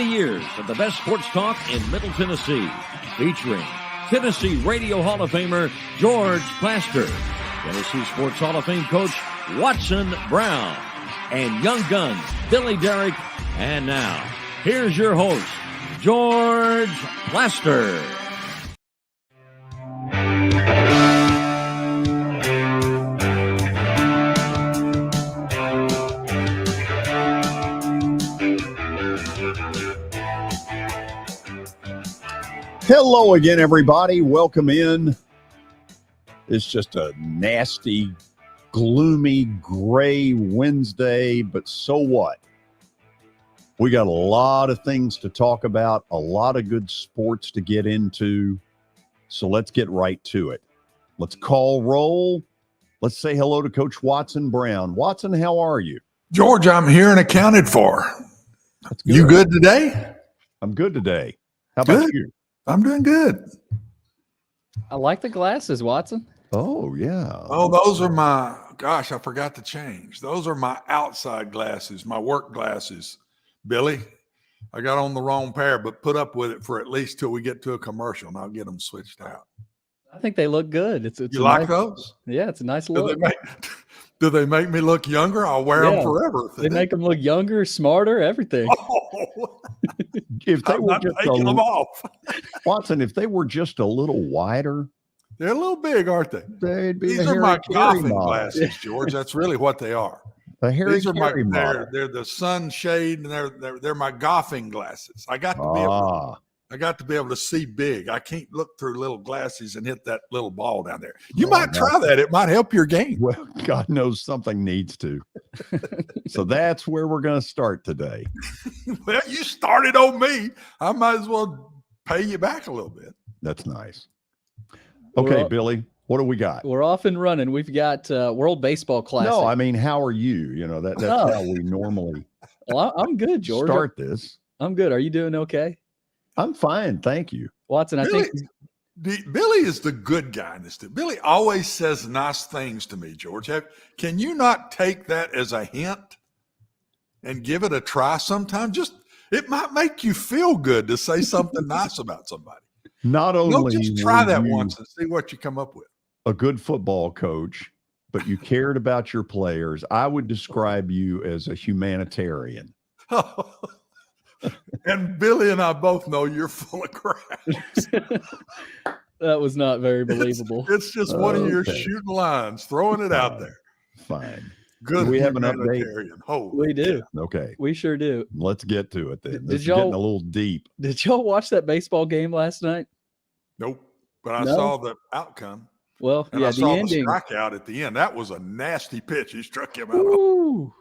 years of the best sports talk in Middle Tennessee, featuring Tennessee Radio Hall of Famer George Plaster, Tennessee Sports Hall of Fame coach Watson Brown, and young guns Billy Derrick. And now, here's your host, George Plaster. Hello again, everybody. Welcome in. It's just a nasty, gloomy, gray Wednesday, but so what? We got a lot of things to talk about, a lot of good sports to get into, so let's get right to it. Let's call roll. Let's say hello to Coach Watson Brown. Watson, how are you? George, I'm here and accounted for. That's good. You good today? I'm good today. How about you? I'm doing good. I like the glasses, Watson. Oh, yeah. Oh, those are my, gosh, I forgot to change. Those are my outside glasses, my work glasses. Billy, I got on the wrong pair, but put up with it for at least till we get to a commercial, and I'll get them switched out. I think they look good. It's you like those? Yeah, it's a nice look. Do they make me look younger? I'll wear them forever. They make them look younger, smarter, everything. Oh. If they were just taking them off. Watson, if they were just a little wider, they're a little big, aren't they? They'd be These are my golfing glasses, George. That's really what they are. These are they're the sunshade, and they're my golfing glasses. I got to be able to see big. I can't look through little glasses and hit that little ball down there. You might try that. It might help your game. Well, God knows something needs to. So that's where we're going to start today. Well, you started on me. I might as well pay you back a little bit. That's nice. Okay, Billy, what do we got? We're off and running. We've got World Baseball Classic. No, I mean, how are you? You know, that's how we normally well, I'm good, George. Start this. I'm good. Are you doing okay? I'm fine, thank you. Watson, Billy, I think Billy is the good guy in this. Billy always says nice things to me, George. Can you not take that as a hint and give it a try sometime? It might make you feel good to say something nice about somebody. Not only just try that once and see what you come up with. A good football coach, but you cared about your players. I would describe you as a humanitarian. And Billy and I both know you're full of crap. That was not very believable. It's just one of your shooting lines, throwing it out there. Fine. Good. Do we have an update? We do. Okay. We sure do. Let's get to it then. Did y'all getting a little deep? Did y'all watch that baseball game last night? Nope. But I saw the outcome. Well, and yeah, I saw the ending. The strikeout at the end. That was a nasty pitch. He struck him out. Ooh,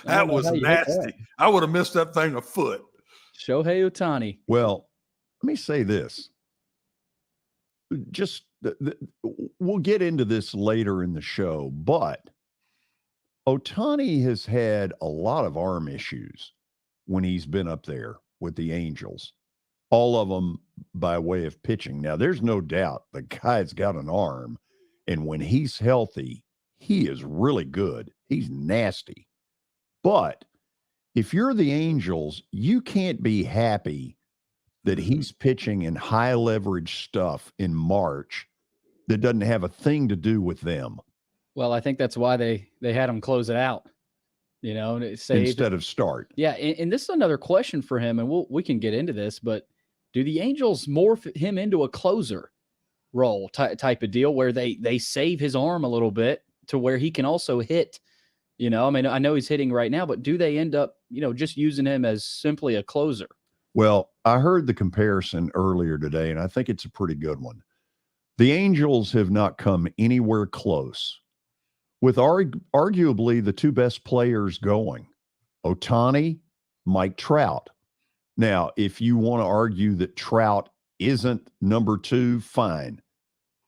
that was nasty. I would have missed that thing a foot. Shohei Ohtani. Well, let me say this. Just we'll get into this later in the show, but Ohtani has had a lot of arm issues when he's been up there with the Angels, all of them by way of pitching. Now, there's no doubt the guy's got an arm, and when he's healthy, he is really good. He's nasty. But if you're the Angels, you can't be happy that he's pitching in high leverage stuff in March that doesn't have a thing to do with them. Well, I think that's why they had him close it out, you know, instead of start. Yeah, and this is another question for him, and we can get into this, but do the Angels morph him into a closer role type of deal where they save his arm a little bit to where he can also hit? You know, I mean, I know he's hitting right now, but do they end up, just using him as simply a closer? Well, I heard the comparison earlier today, and I think it's a pretty good one. The Angels have not come anywhere close with arguably the two best players going, Ohtani, Mike Trout. Now, if you want to argue that Trout isn't number two, fine,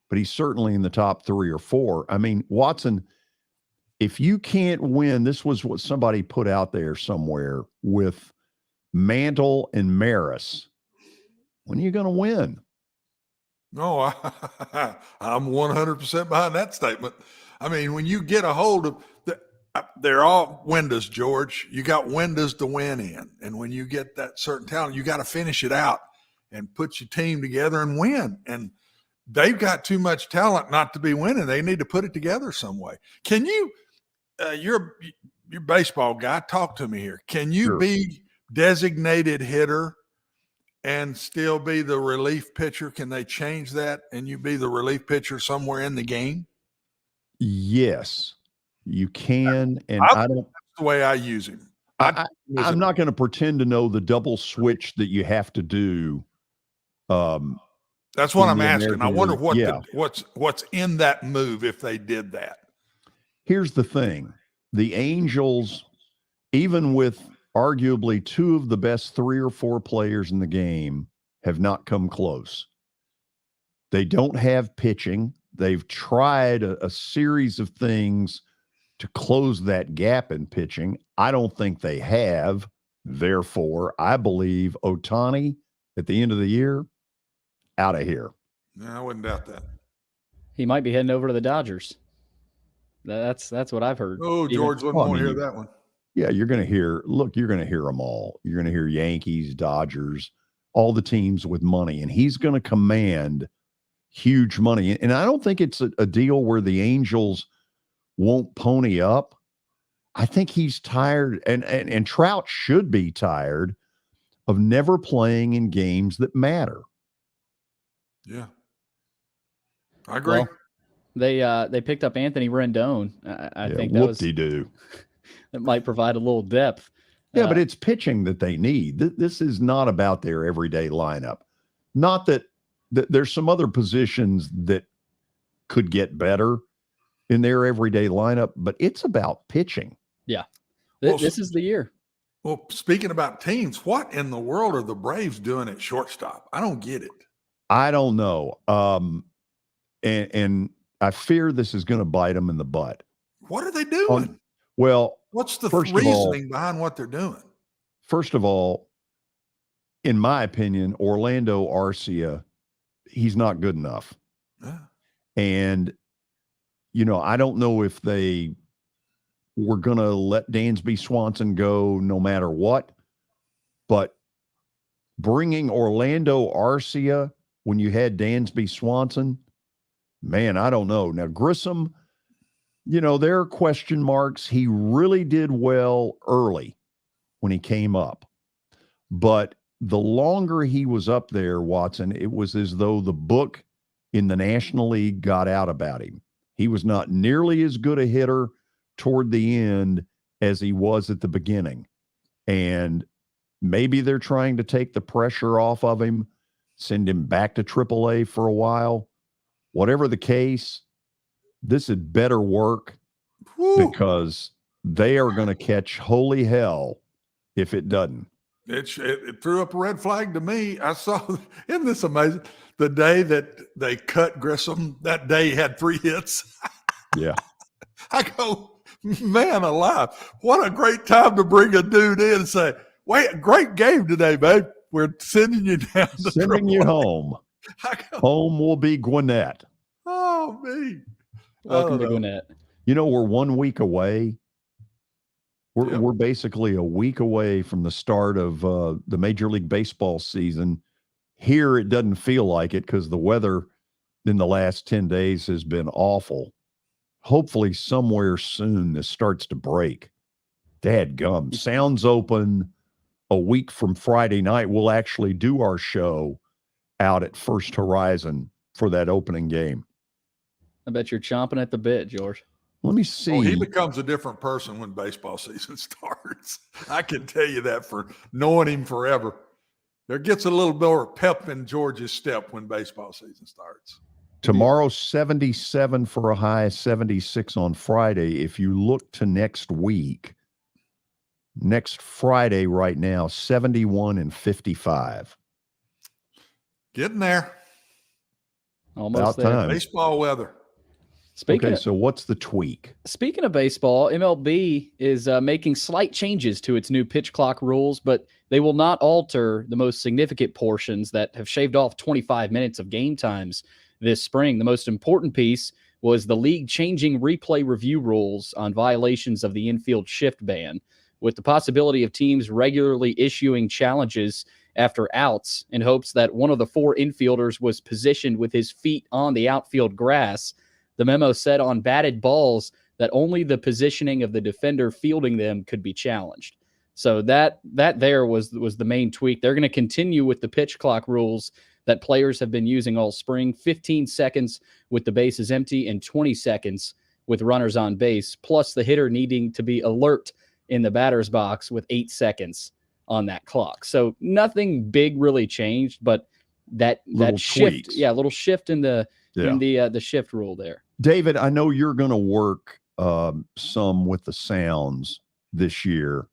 but he's certainly in the top 3 or 4. I mean, Watson, if you can't win, this was what somebody put out there somewhere with Mantle and Maris. When are you going to win? No, I'm 100% behind that statement. I mean, when you get a hold of they're all windows, George. You got windows to win in. And when you get that certain talent, you got to finish it out and put your team together and win. And they've got too much talent not to be winning. They need to put it together some way. Can you, you're baseball guy, talk to me here. Can you Sure. be designated hitter and still be the relief pitcher? Can they change that and you be the relief pitcher somewhere in the game? Yes, you can. And I don't. That's the way I use him. I'm not going to pretend to know the double switch that you have to do. That's what I'm asking. American I wonder League. what's in that move if they did that. Here's the thing. The Angels, even with arguably two of the best 3 or 4 players in the game, have not come close. They don't have pitching. They've tried a series of things to close that gap in pitching. I don't think they have. Therefore, I believe Ohtani at the end of the year, out of here. No, I wouldn't doubt that. He might be heading over to the Dodgers. That's what I've heard. Oh, George wouldn't want to hear that one. Yeah, you're going to hear them all. You're going to hear Yankees, Dodgers, all the teams with money, and he's going to command huge money. And I don't think it's a deal where the Angels won't pony up. I think he's tired, and Trout should be tired of never playing in games that matter. Yeah, I agree. Well, they picked up Anthony Rendon. I think whoop-de-doo. That might provide a little depth. Yeah, but it's pitching that they need. This is not about their everyday lineup. Not that there's some other positions that could get better in their everyday lineup, but it's about pitching. Yeah. This is the year. Well, speaking about teams, what in the world are the Braves doing at shortstop? I don't get it. I don't know. And I fear this is going to bite them in the butt. What are they doing? What's the reasoning behind what they're doing? First of all, in my opinion, Orlando Arcia, he's not good enough. Yeah. And, I don't know if they were going to let Dansby Swanson go no matter what, but bringing Orlando Arcia when you had Dansby Swanson, man, I don't know. Now, Grissom, there are question marks. He really did well early when he came up. But the longer he was up there, Watson, it was as though the book in the National League got out about him. He was not nearly as good a hitter toward the end as he was at the beginning. And maybe they're trying to take the pressure off of him, send him back to AAA for a while. Whatever the case, this had better work because they are going to catch holy hell if it doesn't. It threw up a red flag to me. I saw, isn't this amazing? The day that they cut Grissom, that day he had 3 hits. Yeah. I go, man alive, what a great time to bring a dude in and say, wait, great game today, babe. We're sending you down. Sending you home. Home will be Gwinnett. Oh, me. Welcome to Gwinnett. We're 1 week away. We're basically a week away from the start of the Major League Baseball season. Here, it doesn't feel like it because the weather in the last 10 days has been awful. Hopefully, somewhere soon this starts to break. Dadgum. Sounds open a week from Friday night. We'll actually do our show out at First Horizon for that opening game. I bet you're chomping at the bit, George. Let me see. Oh, he becomes a different person when baseball season starts. I can tell you that for knowing him forever. There gets a little more pep in George's step when baseball season starts. Tomorrow, 77 for a high, 76 on Friday. If you look to next week, next Friday right now, 71 and 55. Getting there. Almost About there. time. Baseball weather. So what's the tweak? Speaking of baseball, MLB is making slight changes to its new pitch clock rules, but they will not alter the most significant portions that have shaved off 25 minutes of game times this spring. The most important piece was the league changing replay review rules on violations of the infield shift ban, with the possibility of teams regularly issuing challenges after outs in hopes that one of the 4 infielders was positioned with his feet on the outfield grass. The memo said on batted balls that only the positioning of the defender fielding them could be challenged. So that there was the main tweak. They're going to continue with the pitch clock rules that players have been using all spring: 15 seconds with the bases empty and 20 seconds with runners on base, plus the hitter needing to be alert in the batter's box with 8 seconds on that clock. So nothing big really changed, but that shift, tweaks. a little shift in the shift rule there. David, I know you're going to work some with the sounds this year.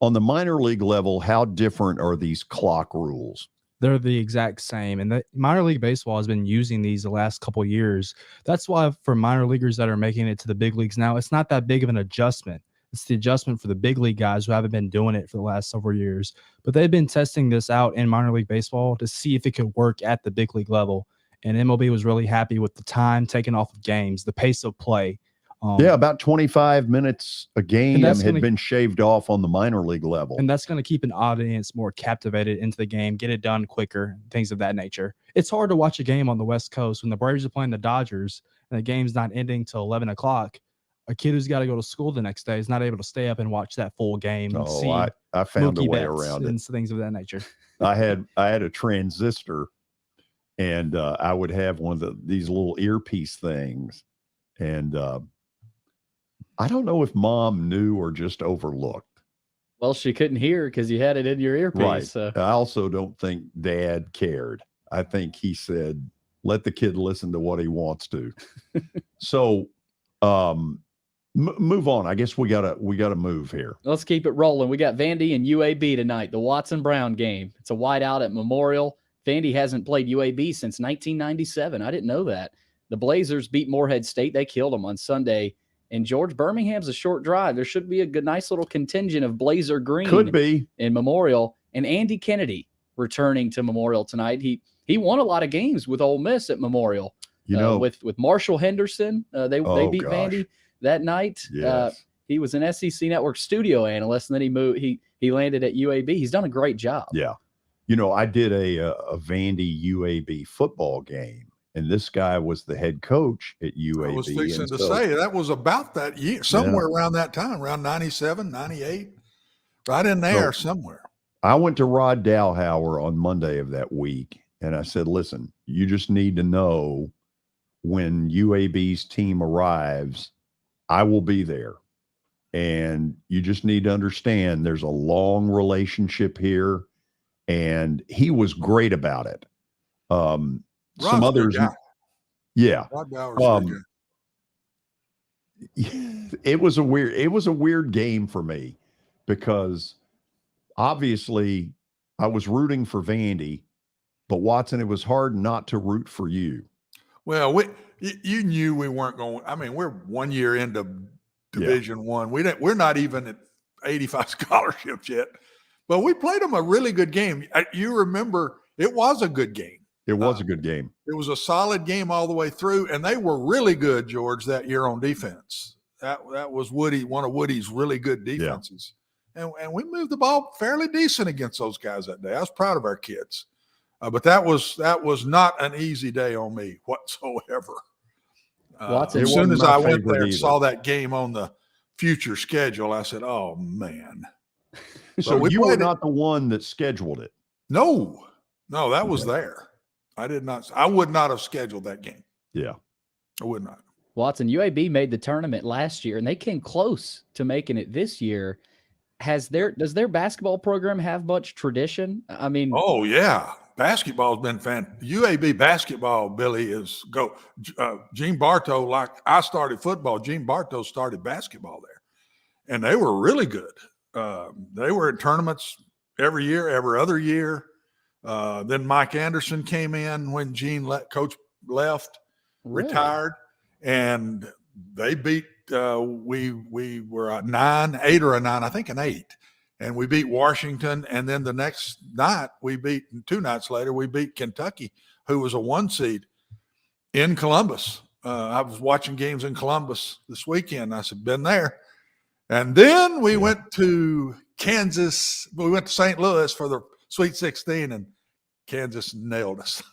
On the minor league level, how different are these clock rules? They're the exact same. And the minor league baseball has been using these the last couple of years. That's why for minor leaguers that are making it to the big leagues now, it's not that big of an adjustment. It's the adjustment for the big league guys who haven't been doing it for the last several years. But they've been testing this out in minor league baseball to see if it could work at the big league level. And MLB was really happy with the time taken off of games, the pace of play. About 25 minutes a game had been shaved off on the minor league level. And that's going to keep an audience more captivated into the game, get it done quicker, things of that nature. It's hard to watch a game on the West Coast when the Braves are playing the Dodgers and the game's not ending till 11 o'clock. A kid who's got to go to school the next day is not able to stay up and watch that full game. I found a way around it. And things of that nature. I had a transistor, and I would have one of these little earpiece things, and I don't know if Mom knew or just overlooked. Well, she couldn't hear because you had it in your earpiece. Right. So. I also don't think Dad cared. I think he said, "Let the kid listen to what he wants to." So, move on. I guess we gotta move here. Let's keep it rolling. We got Vandy and UAB tonight, the Watson Brown game. It's a whiteout at Memorial. Vandy hasn't played UAB since 1997. I didn't know that. The Blazers beat Morehead State. They killed them on Sunday. And George, Birmingham's a short drive. There should be a nice little contingent of Blazer green. Could be in Memorial. And Andy Kennedy returning to Memorial tonight. He won a lot of games with Ole Miss at Memorial. With Marshall Henderson, they beat Vandy that night. Yes. He was an SEC Network studio analyst, and then he landed at UAB. He's done a great job. Yeah, I did a Vandy UAB football game. And this guy was the head coach at UAB. I was fixing to say that was about that year, somewhere around that time, around 97, 98, right in there somewhere. I went to Rod Dowhauer on Monday of that week, and I said, "Listen, you just need to know when UAB's team arrives, I will be there. And you just need to understand there's a long relationship here." And he was great about it. Some others, yeah. It was a weird game for me because obviously I was rooting for Vandy, but Watson, it was hard not to root for you. Well, you knew we weren't going. I mean, we're 1 year into Division I. We're not even at 85 scholarships yet, but we played them a really good game. You remember, it was a good game. It was a good game. It was a solid game all the way through, and they were really good, George, that year on defense. That was one of Woody's really good defenses. Yeah. And we moved the ball fairly decent against those guys that day. I was proud of our kids. But that was not an easy day on me whatsoever. As soon as I went there and saw that game on the future schedule, I said, "Oh, man." So you were not the one that scheduled it? No, that was there. I would not have scheduled that game. Yeah. I would not. Watson, UAB made the tournament last year, and they came close to making it this year. Does their basketball program have much tradition? I mean, oh yeah, basketball has been fantastic. UAB basketball, Billy, is go. Gene Bartow, like I started football, Gene Bartow started basketball there, and they were really good. They were in tournaments every year, every other year. Then Mike Anderson came in when Coach left, retired, and they beat. We were a 9, 8 or a 9, I think an 8, and we beat Washington. And then the next night, 2 nights later, we beat Kentucky, who was a 1 seed in Columbus. I was watching games in Columbus this weekend. I said, been there. And then we went to Kansas. We went to St. Louis for the Sweet 16, and Kansas nailed us.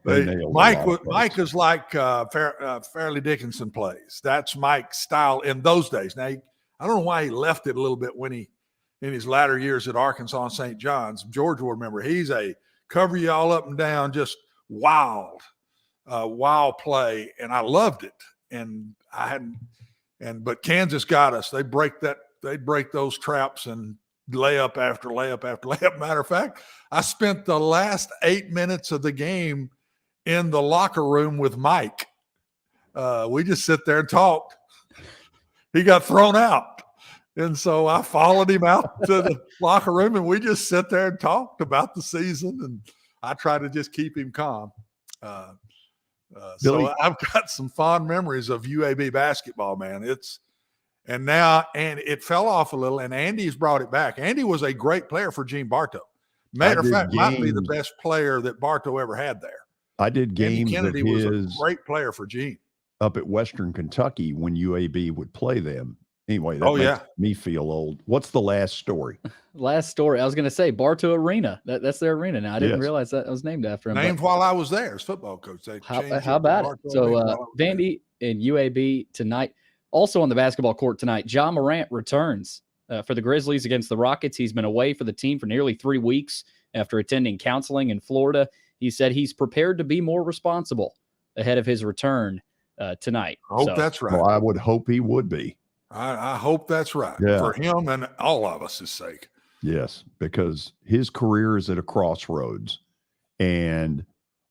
Mike is like Fairleigh Dickinson plays. That's Mike's style in those days. Now, I don't know why he left it a little bit when in his latter years at Arkansas and St. John's. George will remember. He's a cover you all up and down, just wild play, and I loved it. And but Kansas got us. They break those traps and layup after layup after layup. Matter of fact, I spent the last 8 minutes of the game in the locker room with Mike. We just sit there and talked. He got thrown out. And so I followed him out to the locker room, and we just sit there and talked about the season. And I try to just keep him calm. So I've got some fond memories of UAB basketball, man. And it fell off a little, and Andy's brought it back. Andy was a great player for Gene Bartow. Matter of fact, might be the best player that Bartow ever had there. I did games Kennedy was a great player for Gene. Up at Western Kentucky when UAB would play them. Anyway, that makes me feel old. What's the last story? Last story. I was going to say Bartow Arena. That's their arena now. I didn't realize that was named after him. Named while I was there as football coach. How about it? So Vandy and UAB tonight. Also on the basketball court tonight, Ja Morant returns for the Grizzlies against the Rockets. He's been away for the team for nearly 3 weeks after attending counseling in Florida. He said he's prepared to be more responsible ahead of his return tonight. I hope that's right. Well, I would hope he would be. I hope that's right for him and all of us' sake. Yes, because his career is at a crossroads. And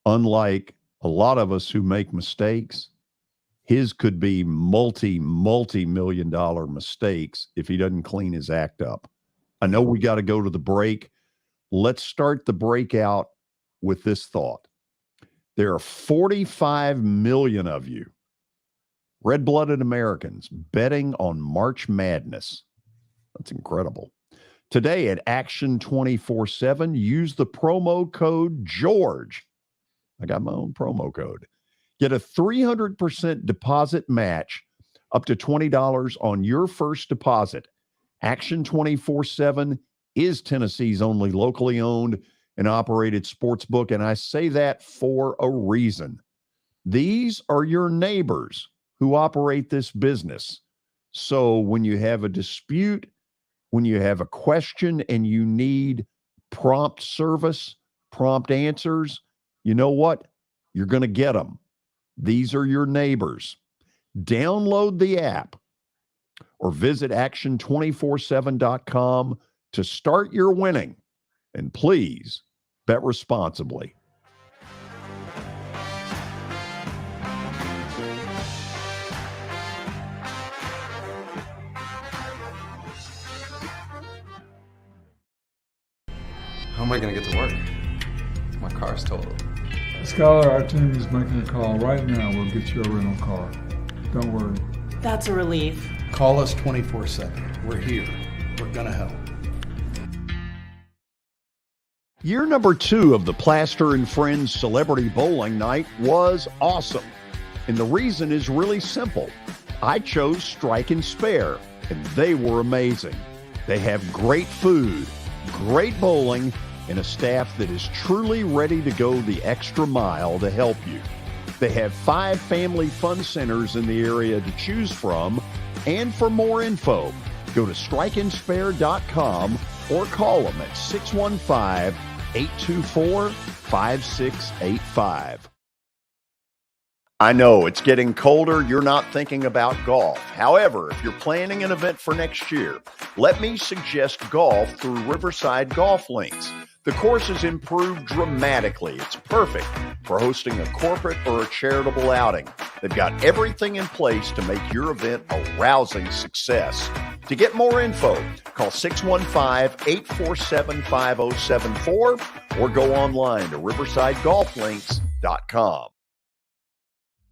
unlike a lot of us who make mistakes, his could be multi-million-dollar mistakes if he doesn't clean his act up. I know we got to go to the break. Let's start the break out with this thought. There are 45 million of you, red-blooded Americans, betting on March Madness. That's incredible. Today at Action 24/7, use the promo code GEORGE. I got my own promo code. Get a 300% deposit match up to $20 on your first deposit. Action 24/7 is Tennessee's only locally owned and operated sports book, and I say that for a reason. These are your neighbors who operate this business. So when you have a dispute, when you have a question and you need prompt service, prompt answers, you know what? You're going to get them. These are your neighbors. Download the app or visit action247.com to start your winning. And please bet responsibly. How am I going to get to work? My car's totaled. Skylar, our team is making a call right now. We'll get you a rental car. Don't worry. That's a relief. Call us 24/7. We're here. We're going to help. Year number 2 of the Plaster and Friends Celebrity Bowling Night was awesome. And the reason is really simple. I chose Strike and Spare, and they were amazing. They have great food, great bowling, and a staff that is truly ready to go the extra mile to help you. They have 5 family fun centers in the area to choose from. And for more info, go to strikeandspare.com or call them at 615-824-5685. I know it's getting colder. You're not thinking about golf. However, if you're planning an event for next year, let me suggest golf through Riverside Golf Links. The course has improved dramatically. It's perfect for hosting a corporate or a charitable outing. They've got everything in place to make your event a rousing success. To get more info, call 615-847-5074 or go online to riversidegolflinks.com.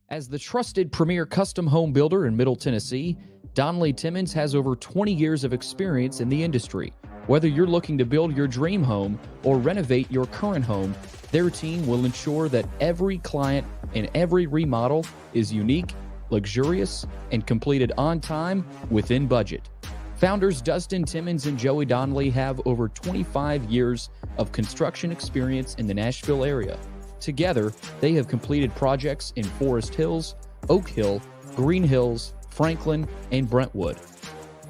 As the trusted premier custom home builder in Middle Tennessee, Donley Timmons has over 20 years of experience in the industry. Whether you're looking to build your dream home or renovate your current home, their team will ensure that every client and every remodel is unique, luxurious, and completed on time within budget. Founders Dustin Timmons and Joey Donnelly have over 25 years of construction experience in the Nashville area. Together, they have completed projects in Forest Hills, Oak Hill, Green Hills, Franklin, and Brentwood.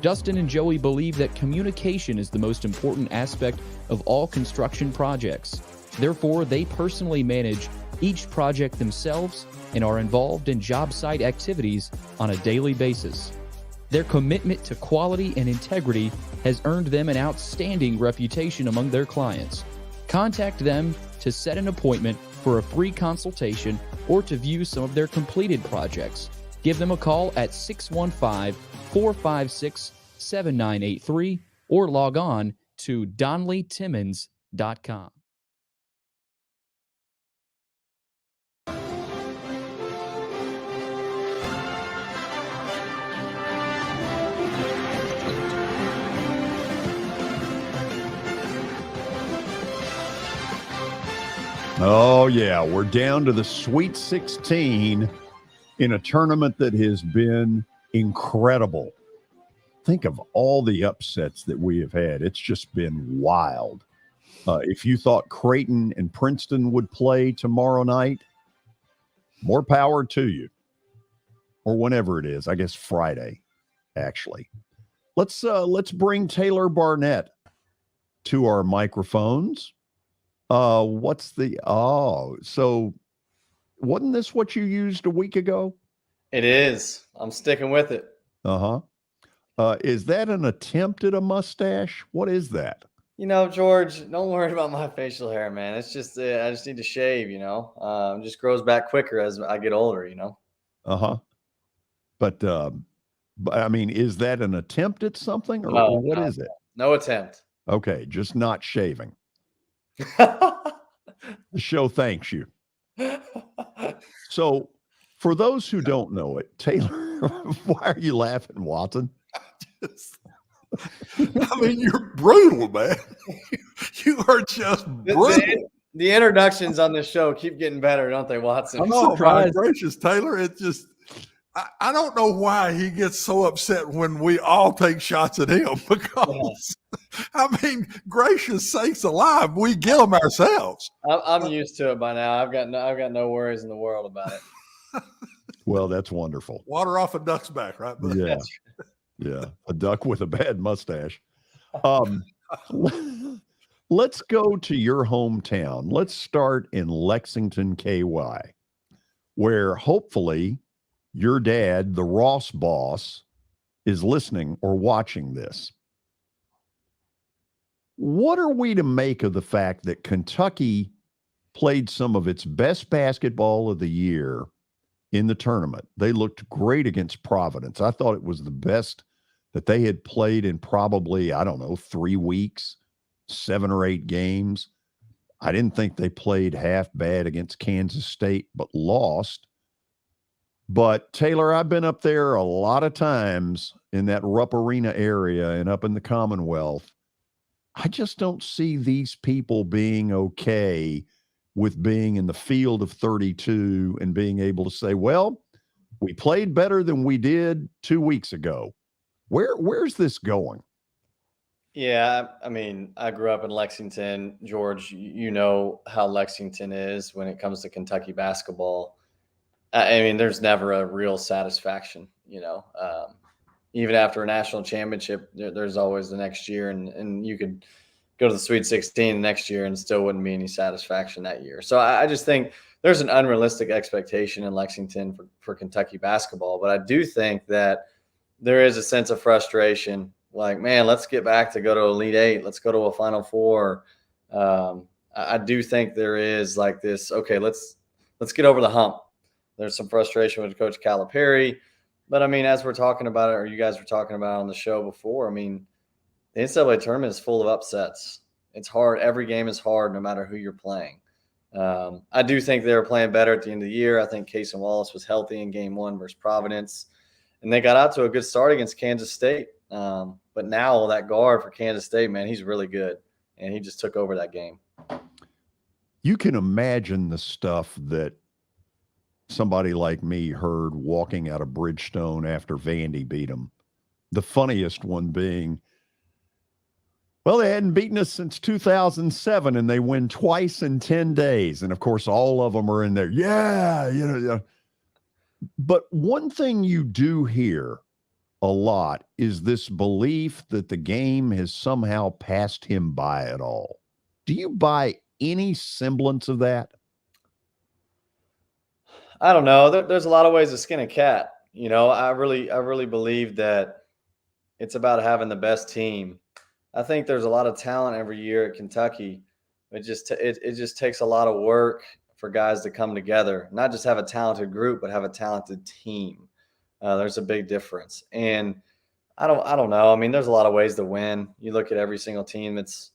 Dustin and Joey believe that communication is the most important aspect of all construction projects. Therefore, they personally manage each project themselves and are involved in job site activities on a daily basis. Their commitment to quality and integrity has earned them an outstanding reputation among their clients. Contact them to set an appointment for a free consultation or to view some of their completed projects. Give them a call at 615-456-7983 or log on to DonnellyTimmons.com. Oh, yeah. We're down to the Sweet 16 in a tournament that has been incredible. Think of all the upsets that we have had. It's just been wild. If you thought Creighton and Princeton would play tomorrow night, more power to you. Or whenever it is. I guess Friday, actually. Let's bring Taylor Barnette to our microphones. So wasn't this what you used a week ago? It is. I'm sticking with it. Is that an attempt at a mustache? What is that? You know, George, don't worry about my facial hair, man. It's just, I just need to shave, you know. It just grows back quicker as I get older, you know. But I mean, is that an attempt at something, or what is it? No attempt. Okay, just not shaving. The show thanks you. So, for those who don't know it, Taylor, why are you laughing, Watson? I mean, you're brutal, man. You are just brutal. The introductions on this show keep getting better, don't they, Watson? I'm surprised. Gracious, Taylor. It just, I don't know why he gets so upset when we all take shots at him because, I mean, gracious sakes alive, we get them ourselves. I'm used to it by now. I've got no worries in the world about it. Well, that's wonderful. Water off a duck's back, right? Yeah. Yeah. A duck with a bad mustache. Let's go to your hometown. Let's start in Lexington, KY, where hopefully your dad, the Ross boss, is listening or watching this. What are we to make of the fact that Kentucky played some of its best basketball of the year in the tournament? They looked great against Providence. I thought it was the best that they had played in probably, 3 weeks, 7 or 8 games. I didn't think they played half bad against Kansas State, but lost. But, Taylor, I've been up there a lot of times in that Rupp Arena area and up in the Commonwealth. I just don't see these people being okay with being in the field of 32 and being able to say, well, we played better than we did 2 weeks ago. Where's this going? Yeah, I mean, I grew up in Lexington. George, you know how Lexington is when it comes to Kentucky basketball. I mean, there's never a real satisfaction, you know. Even after a national championship, there's always the next year, and you could go to the Sweet 16 next year and still wouldn't be any satisfaction that year. So I just think there's an unrealistic expectation in Lexington for Kentucky basketball. But I do think that there is a sense of frustration. Like, man, let's get back to go to Elite Eight. Let's go to a Final Four. I do think there is like this, okay, let's get over the hump. There's some frustration with Coach Calipari. But, I mean, as we're talking about it, or you guys were talking about on the show before, I mean, the NCAA tournament is full of upsets. It's hard. Every game is hard no matter who you're playing. I do think they were playing better at the end of the year. I think Case and Wallace was healthy in game 1 versus Providence. And they got out to a good start against Kansas State. But now that guard for Kansas State, man, he's really good, and he just took over that game. You can imagine the stuff that somebody like me heard walking out of Bridgestone after Vandy beat them. The funniest one being, well, they hadn't beaten us since 2007, and they win twice in 10 days. And, of course, all of them are in there. Yeah, yeah. But one thing you do hear a lot is this belief that the game has somehow passed him by at all. Do you buy any semblance of that? I don't know. There's a lot of ways to skin a cat. I really believe that it's about having the best team. I think there's a lot of talent every year at Kentucky. It just takes a lot of work for guys to come together, not just have a talented group, but have a talented team. There's a big difference. And I don't know. I mean, there's a lot of ways to win. You look at every single team that's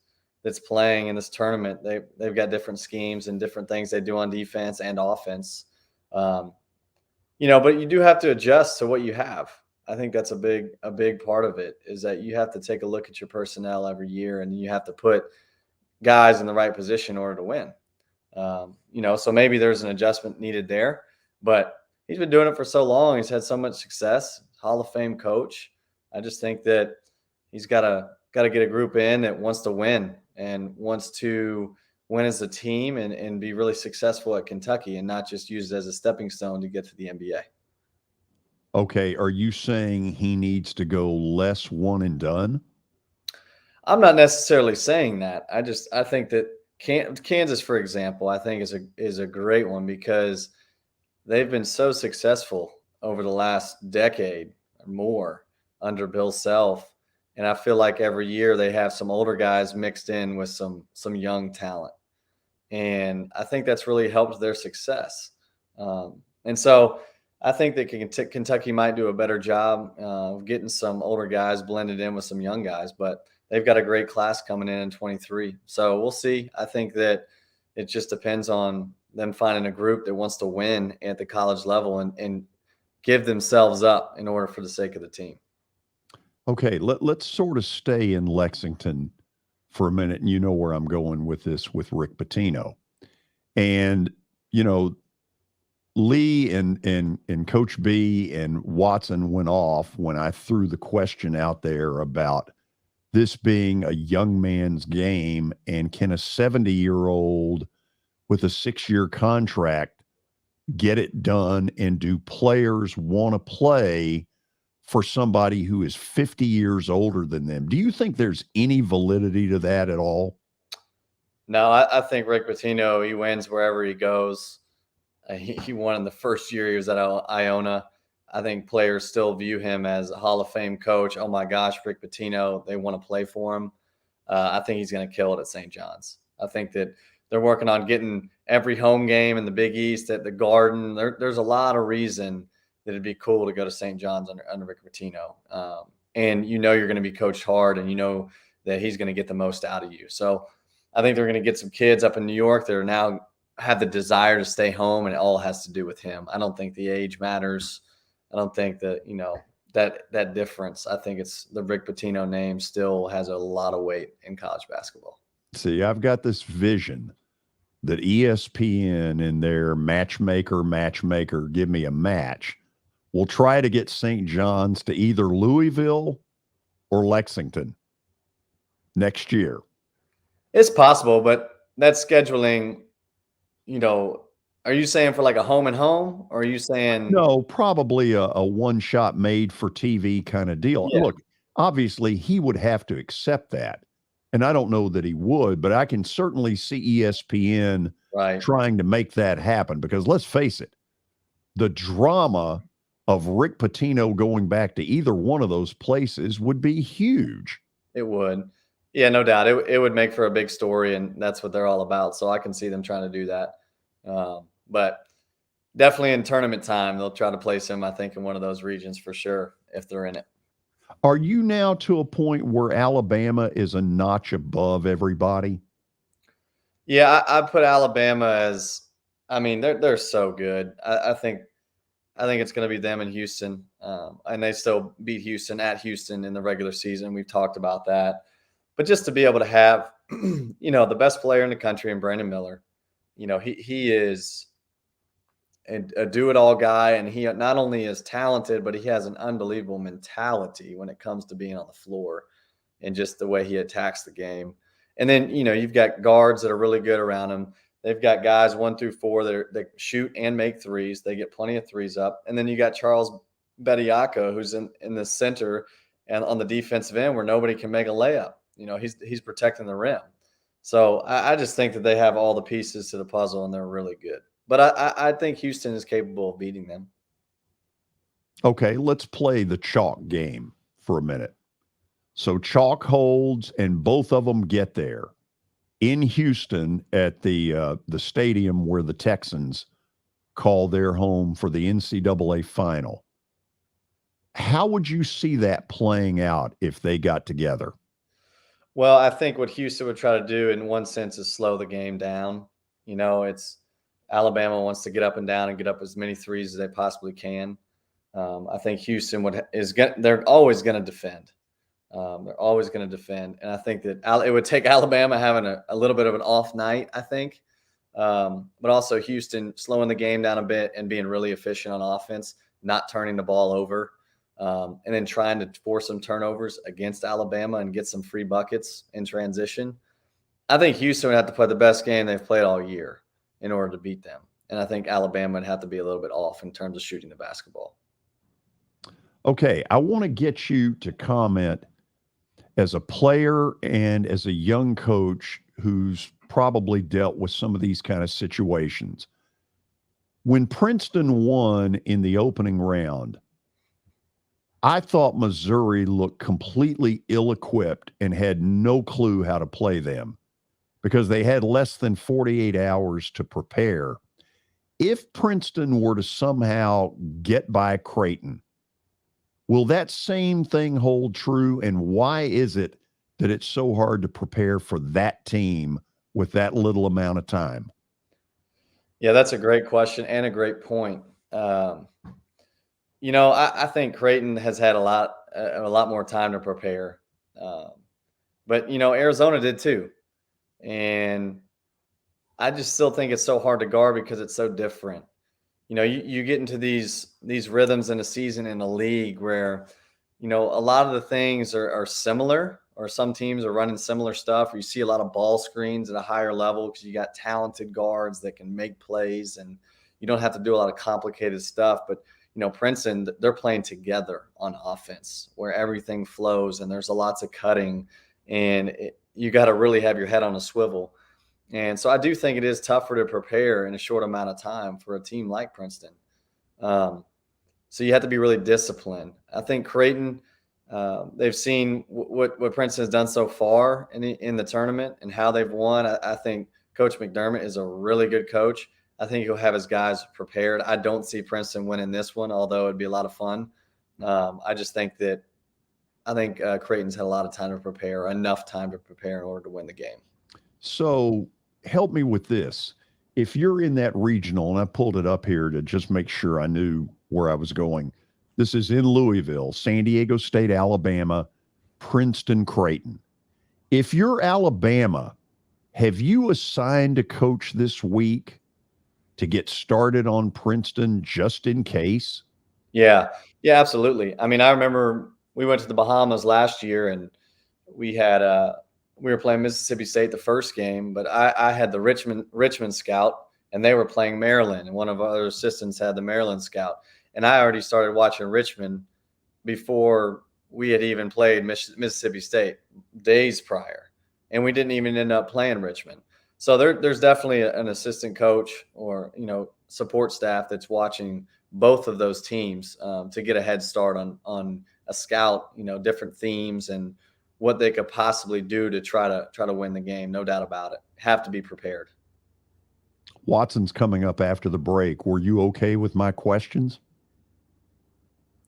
playing in this tournament. They've got different schemes and different things they do on defense and offense. But you do have to adjust to what you have. I think that's a big part of it, is that you have to take a look at your personnel every year, and you have to put guys in the right position in order to win. So maybe there's an adjustment needed there, but he's been doing it for so long. He's had so much success, Hall of Fame coach. I just think that he's got to get a group in that wants to win and wants to win as a team and be really successful at Kentucky, and not just use it as a stepping stone to get to the NBA. Okay, are you saying he needs to go less one and done? I'm not necessarily saying that. I think that Kansas, for example, I think is a great one, because they've been so successful over the last decade or more under Bill Self, and I feel like every year they have some older guys mixed in with some young talent, and I think that's really helped their success. And so I think that Kentucky might do a better job of getting some older guys blended in with some young guys, but they've got a great class coming in 23. So we'll see. I think that it just depends on them finding a group that wants to win at the college level and give themselves up in order for the sake of the team. Okay, let's sort of stay in Lexington for a minute, and you know where I'm going with this with Rick Pitino. And, Lee and Coach B and Watson went off when I threw the question out there about this being a young man's game, and can a 70-year-old with a 6-year contract get it done, and do players want to play for somebody who is 50 years older than them? Do you think there's any validity to that at all? No, I think Rick Pitino, he wins wherever he goes. He won in the first year he was at Iona. I think players still view him as a Hall of Fame coach. Oh my gosh, Rick Pitino, they want to play for him. I think he's going to kill it at St. John's. I think that they're working on getting every home game in the Big East at the Garden. There's a lot of reason that it'd be cool to go to St. John's under Rick Pitino. And you're going to be coached hard, and you know that he's going to get the most out of you. So I think they're going to get some kids up in New York that are now have the desire to stay home, and it all has to do with him. I don't think the age matters. I don't think that, that difference. I think it's the Rick Pitino name still has a lot of weight in college basketball. See, I've got this vision that ESPN in their matchmaker, give me a match, will try to get St. John's to either Louisville or Lexington next year. It's possible, but that's scheduling, are you saying for like a home and home, or are you saying? No, probably a one-shot made for TV kind of deal. Yeah. Look, obviously he would have to accept that. And I don't know that he would, but I can certainly see ESPN trying to make that happen, because let's face it, the drama of Rick Pitino going back to either one of those places would be huge. It would. Yeah, no doubt. It would make for a big story, and that's what they're all about. So I can see them trying to do that. But definitely in tournament time, they'll try to place him, I think, in one of those regions for sure, if they're in it. Are you now to a point where Alabama is a notch above everybody? Yeah, I put Alabama as, they're so good. I think I think it's going to be them in Houston. And they still beat Houston at Houston in the regular season. We've talked about that. But just to be able to have, the best player in the country in Brandon Miller, he is a do-it-all guy, and he not only is talented, but he has an unbelievable mentality when it comes to being on the floor and just the way he attacks the game. And then, you've got guards that are really good around him. They've got guys 1 through 4 that shoot and make threes. They get plenty of threes up. And then you got Charles Bediako, who's in the center and on the defensive end where nobody can make a layup. He's protecting the rim. So I just think that they have all the pieces to the puzzle, and they're really good. But I think Houston is capable of beating them. Okay, let's play the chalk game for a minute. So chalk holds, and both of them get there in Houston at the stadium where the Texans call their home for the NCAA final. How would you see that playing out if they got together? Well, I think what Houston would try to do in one sense is slow the game down. It's Alabama wants to get up and down and get up as many threes as they possibly can. I think Houston they're always going to defend. They're always going to defend. And I think that it would take Alabama having a little bit of an off night, I think. But also Houston slowing the game down a bit and being really efficient on offense, not turning the ball over, and then trying to force some turnovers against Alabama and get some free buckets in transition. I think Houston would have to play the best game they've played all year in order to beat them. And I think Alabama would have to be a little bit off in terms of shooting the basketball. Okay, I want to get you to comment as a player and as a young coach who's probably dealt with some of these kind of situations. When Princeton won in the opening round, I thought Missouri looked completely ill-equipped and had no clue how to play them because they had less than 48 hours to prepare. If Princeton were to somehow get by Creighton, will that same thing hold true? And why is it that it's so hard to prepare for that team with that little amount of time? Yeah, that's a great question and a great point. I think Creighton has had a lot more time to prepare. But Arizona did too. And I just still think it's so hard to guard because it's so different. You get into these rhythms in a season in a league where, a lot of the things are similar, or some teams are running similar stuff, or you see a lot of ball screens at a higher level because you got talented guards that can make plays and you don't have to do a lot of complicated stuff. But, Princeton, they're playing together on offense where everything flows and there's lots of cutting and you got to really have your head on a swivel. And so I do think it is tougher to prepare in a short amount of time for a team like Princeton. So you have to be really disciplined. I think Creighton, they've seen what Princeton has done so far in the tournament and how they've won. I think Coach McDermott is a really good coach. I think he'll have his guys prepared. I don't see Princeton winning this one, although it'd be a lot of fun. I think Creighton's had a lot of time to prepare, enough time to prepare in order to win the game. So help me with this. If you're in that regional, and I pulled it up here to just make sure I knew where I was going. This is in Louisville, San Diego State, Alabama, Princeton, Creighton. If you're Alabama, have you assigned a coach this week to get started on Princeton just in case? Yeah, absolutely. I mean, I remember we went to the Bahamas last year and we were playing Mississippi State the first game, but I had the Richmond scout and they were playing Maryland, and one of our other assistants had the Maryland scout. And I already started watching Richmond before we had even played Mississippi State days prior, and we didn't even end up playing Richmond. So there's definitely an assistant coach or support staff that's watching both of those teams to get a head start on a scout, different themes and what they could possibly do to try to win the game. No doubt about it. Have to be prepared. Watson's coming up after the break. Were you okay with my questions?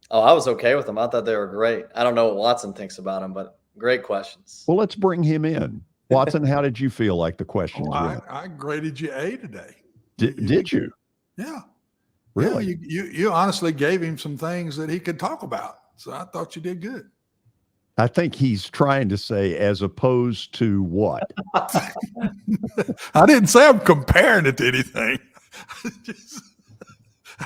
Oh, I was okay with them. I thought they were great. I don't know what Watson thinks about them, but great questions. Well, let's bring him in. Watson, how did you feel like the questions went? I graded you A today. Did you? Yeah. Really? Yeah, you honestly gave him some things that he could talk about. So I thought you did good. I think he's trying to say as opposed to what? I didn't say I'm comparing it to anything.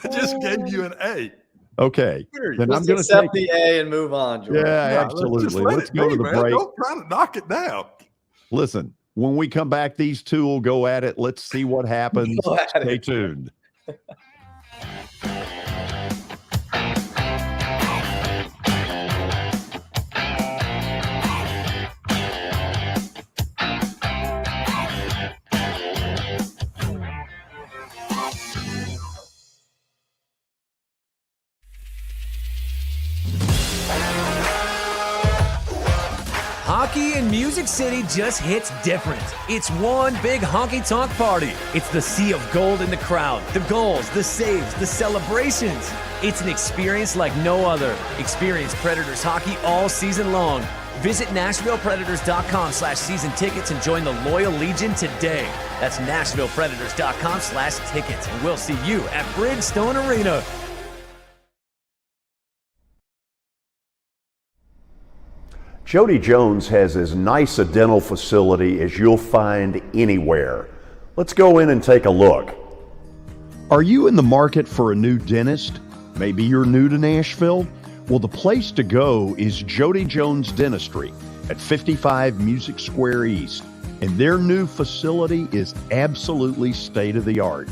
I just gave you an A. Okay. Period. Then Just I'm going to accept take the A and move on, George. Yeah, No, absolutely. Let's Let's it go be, to the man. break. Don't try to knock it down. Listen, when we come back, these two will go at it. Let's see what happens. Go at Stay it. tuned. Hockey in Music City just hits different. It's one big honky-tonk party. It's the sea of gold in the crowd, the goals, the saves, the celebrations. It's an experience like no other. Experience Predators hockey all season long. Visit NashvillePredators.com/season tickets and join the Loyal Legion today. That's NashvillePredators.com/tickets, and we'll see you at Bridgestone Arena. Jody Jones has as nice a dental facility as you'll find anywhere. Let's go in and take a look. Are you in the market for a new dentist? Maybe you're new to Nashville? Well, the place to go is Jody Jones Dentistry at 55 Music Square East, and their new facility is absolutely state-of-the-art.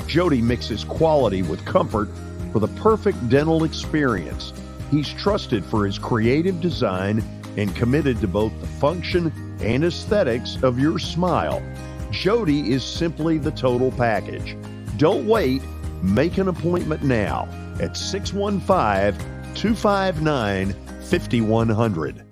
Jody mixes quality with comfort for the perfect dental experience. He's trusted for his creative design and committed to both the function and aesthetics of your smile. Jody is simply the total package. Don't wait. Make an appointment now at 615-259-5100.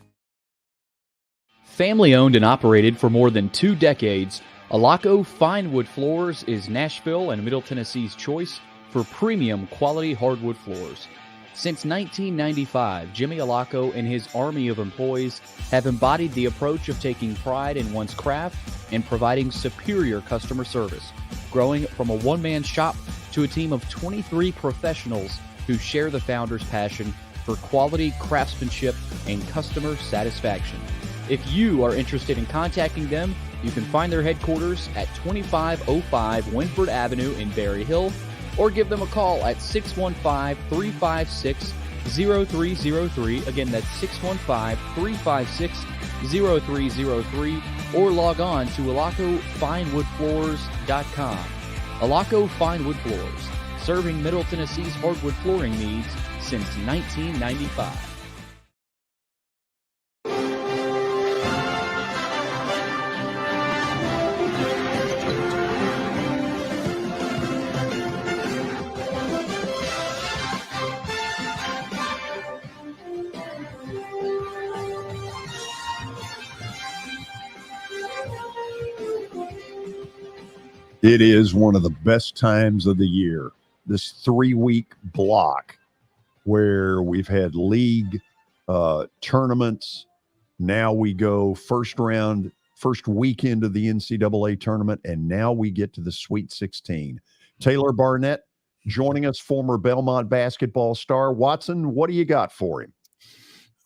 Family owned and operated for more than 2 decades, Alaco Fine Wood Floors is Nashville and Middle Tennessee's choice for premium quality hardwood floors. Since 1995, Jimmy Alaco and his army of employees have embodied the approach of taking pride in one's craft and providing superior customer service, growing from a one-man shop to a team of 23 professionals who share the founder's passion for quality craftsmanship and customer satisfaction. If you are interested in contacting them, you can find their headquarters at 2505 Winford Avenue in Berry Hill, or give them a call at 615-356-0303. Again, that's 615-356-0303, or log on to alacofinewoodfloors.com. Alaco Fine Wood Floors, serving Middle Tennessee's hardwood flooring needs since 1995. It is one of the best times of the year, this 3-week block where we've had league tournaments. Now we go first weekend of the NCAA tournament, and now we get to the Sweet 16. Taylor Barnette joining us, former Belmont basketball star. Watson, what do you got for him?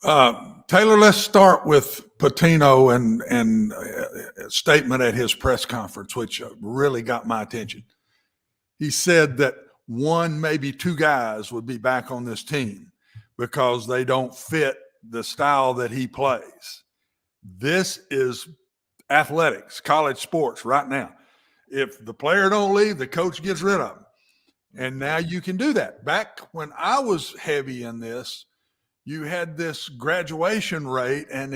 Taylor, let's start with Patino and a statement at his press conference, which really got my attention. He said that 1, maybe 2 guys would be back on this team because they don't fit the style that he plays. This is athletics, college sports right now. If the player don't leave, the coach gets rid of him. And now you can do that. Back when I was heavy in this, you had this graduation rate, and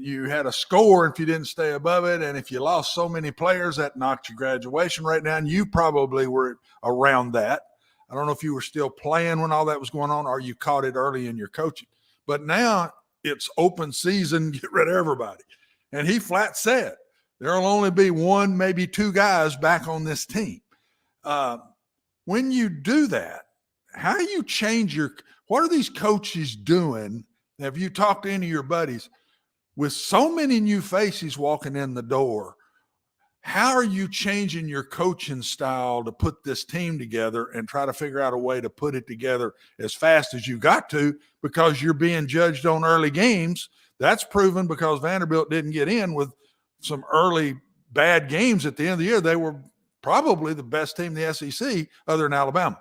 you had a score if you didn't stay above it, and if you lost so many players, that knocked your graduation rate down. You probably were around that. I don't know if you were still playing when all that was going on, or you caught it early in your coaching. But now it's open season, get rid of everybody. And he flat said there'll only be 1, maybe 2 guys back on this team. When you do that, how do you change what are these coaches doing? Have you talked to any of your buddies with so many new faces walking in the door? how are you changing your coaching style to put this team together and try to figure out a way to put it together as fast as you got to, because you're being judged on early games? That's proven because Vanderbilt didn't get in with some early bad games at the end of the year. They were probably the best team in the SEC other than Alabama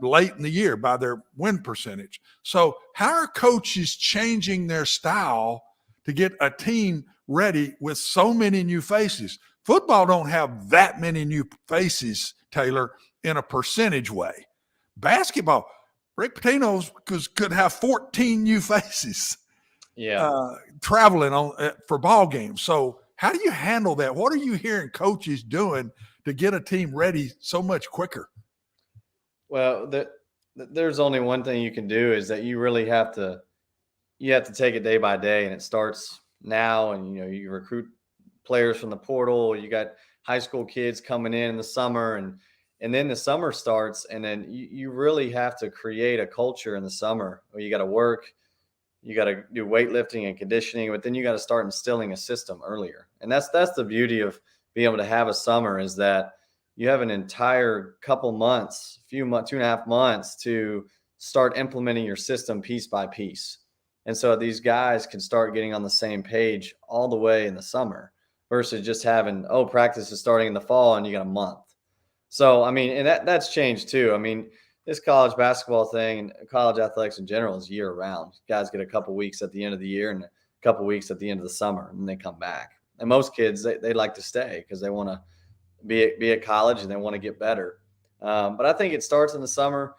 late in the year by their win percentage. So how are coaches changing their style to get a team ready with so many new faces? Football don't have that many new faces, Taylor, in a percentage way. Basketball, Rick Pitino could have 14 new faces traveling on for ball games. So how do you handle that? What are you hearing coaches doing to get a team ready so much quicker? Well, there's only one thing you can do, is that you really have to take it day by day, and it starts now. And you recruit players from the portal. You got high school kids coming in the summer, and then the summer starts, and then you really have to create a culture in the summer where you got to work, you got to do weightlifting and conditioning, but then you got to start instilling a system earlier. And that's the beauty of being able to have a summer, is that you have an entire couple months, 2.5 months to start implementing your system piece by piece. And so these guys can start getting on the same page all the way in the summer, versus just having, practice is starting in the fall and you got a month. So, I mean, and that's changed too. I mean, this college basketball thing and college athletics in general is year round. Guys get a couple weeks at the end of the year and a couple weeks at the end of the summer, and they come back. And most kids, they like to stay because they want to be at college and they want to get better. But I think it starts in the summer.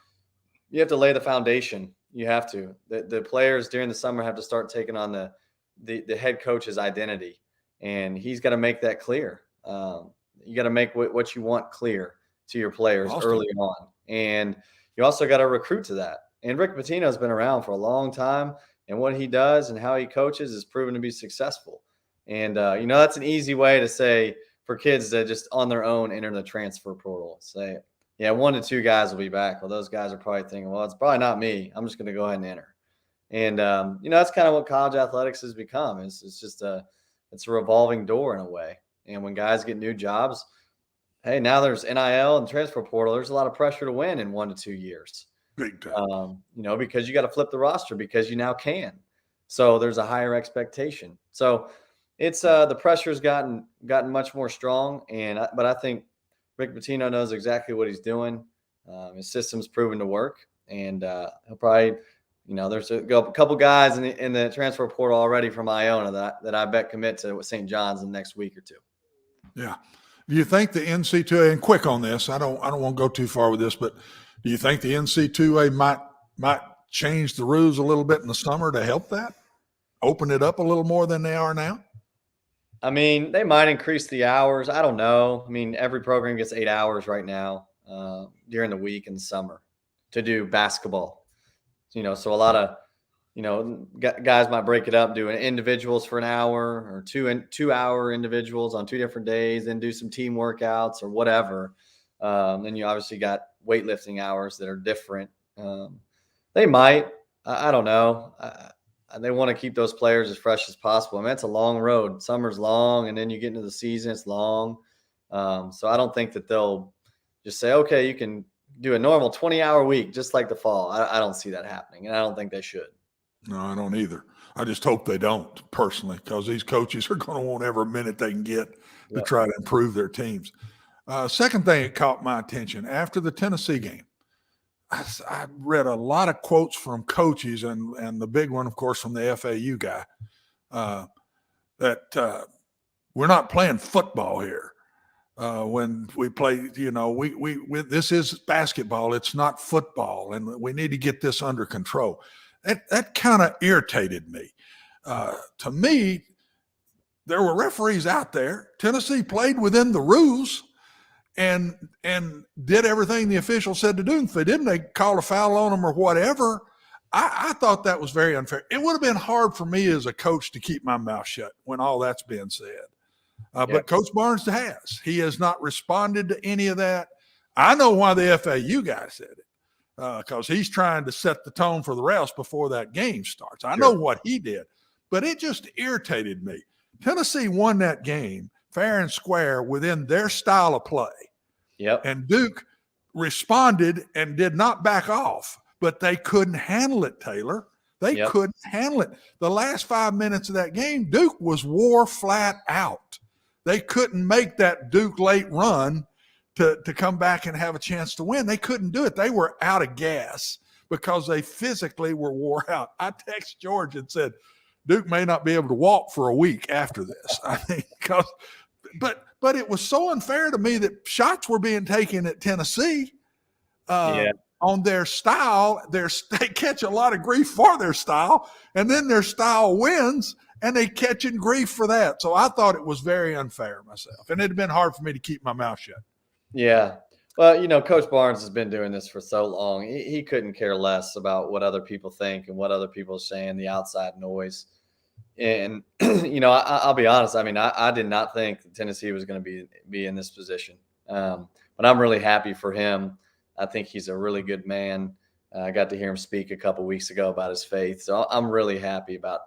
You have to lay the foundation. You have to. The players during the summer have to start taking on the head coach's identity. And he's got to make that clear. You got to make what you want clear to your players early on. And you also got to recruit to that. And Rick Pitino has been around for a long time. And what he does and how he coaches is proven to be successful. And, that's an easy way to say for kids to just on their own enter the transfer portal. Say, 1 to 2 guys will be back. Well, those guys are probably thinking, well, it's probably not me. I'm just going to go ahead and enter. And, that's kind of what college athletics has become. It's just it's a revolving door in a way. And when guys get new jobs, hey, now there's NIL and transfer portal. There's a lot of pressure to win in 1 to 2 years. Big time. Because you got to flip the roster because you now can. So there's a higher expectation. So it's the pressure's gotten much more strong. But I think Rick Pitino knows exactly what he's doing. His system's proven to work, and he'll probably. There's a couple guys in the transfer portal already from Iona that I bet commit to St. John's in the next week or two. Yeah. Do you think the NC2A, and quick on this, I don't want to go too far with this, but do you think the NC2A might change the rules a little bit in the summer to help that? Open it up a little more than they are now? I mean, they might increase the hours. I don't know. I mean, every program gets 8 hours right now during the week in the summer to do basketball. So a lot of, guys might break it up, do individuals for an hour or 2 hour individuals on 2 different days, then do some team workouts or whatever. Then you obviously got weightlifting hours that are different. They might, I don't know. They want to keep those players as fresh as possible. I mean, it's a long road. Summer's long, and then you get into the season, it's long. So I don't think that they'll just say, okay, you can do a normal 20-hour week just like the fall. I don't see that happening, and I don't think they should. No, I don't either. I just hope they don't, personally, because these coaches are going to want every minute they can get to try to improve their teams. Second thing that caught my attention, after the Tennessee game, I read a lot of quotes from coaches, and the big one, of course, from the FAU guy, that we're not playing football here. When we play, we this is basketball. It's not football, and we need to get this under control. That kind of irritated me. To me, there were referees out there. Tennessee played within the rules and did everything the official said to do. If they didn't, they called a foul on them or whatever. I thought that was very unfair. It would have been hard for me as a coach to keep my mouth shut when all that's being said. But Coach Barnes has. He has not responded to any of that. I know why the FAU guy said it, because he's trying to set the tone for the refs before that game starts. I know what he did, but it just irritated me. Tennessee won that game fair and square within their style of play. Yep. And Duke responded and did not back off, but they couldn't handle it, Taylor. They couldn't handle it. The last 5 minutes of that game, Duke was wore flat out. They couldn't make that Duke late run to come back and have a chance to win. They couldn't do it. They were out of gas because they physically were wore out. I texted George and said, Duke may not be able to walk for a week after this. I think but it was so unfair to me that shots were being taken at Tennessee on their style. They catch a lot of grief for their style, and then their style wins, and they catching grief for that. So I thought it was very unfair myself, and it had been hard for me to keep my mouth shut. Yeah. Well, Coach Barnes has been doing this for so long. He couldn't care less about what other people think and what other people are saying, the outside noise. And, I'll be honest. I mean, I did not think Tennessee was going to be in this position. But I'm really happy for him. I think he's a really good man. I got to hear him speak a couple weeks ago about his faith. So I'm really happy about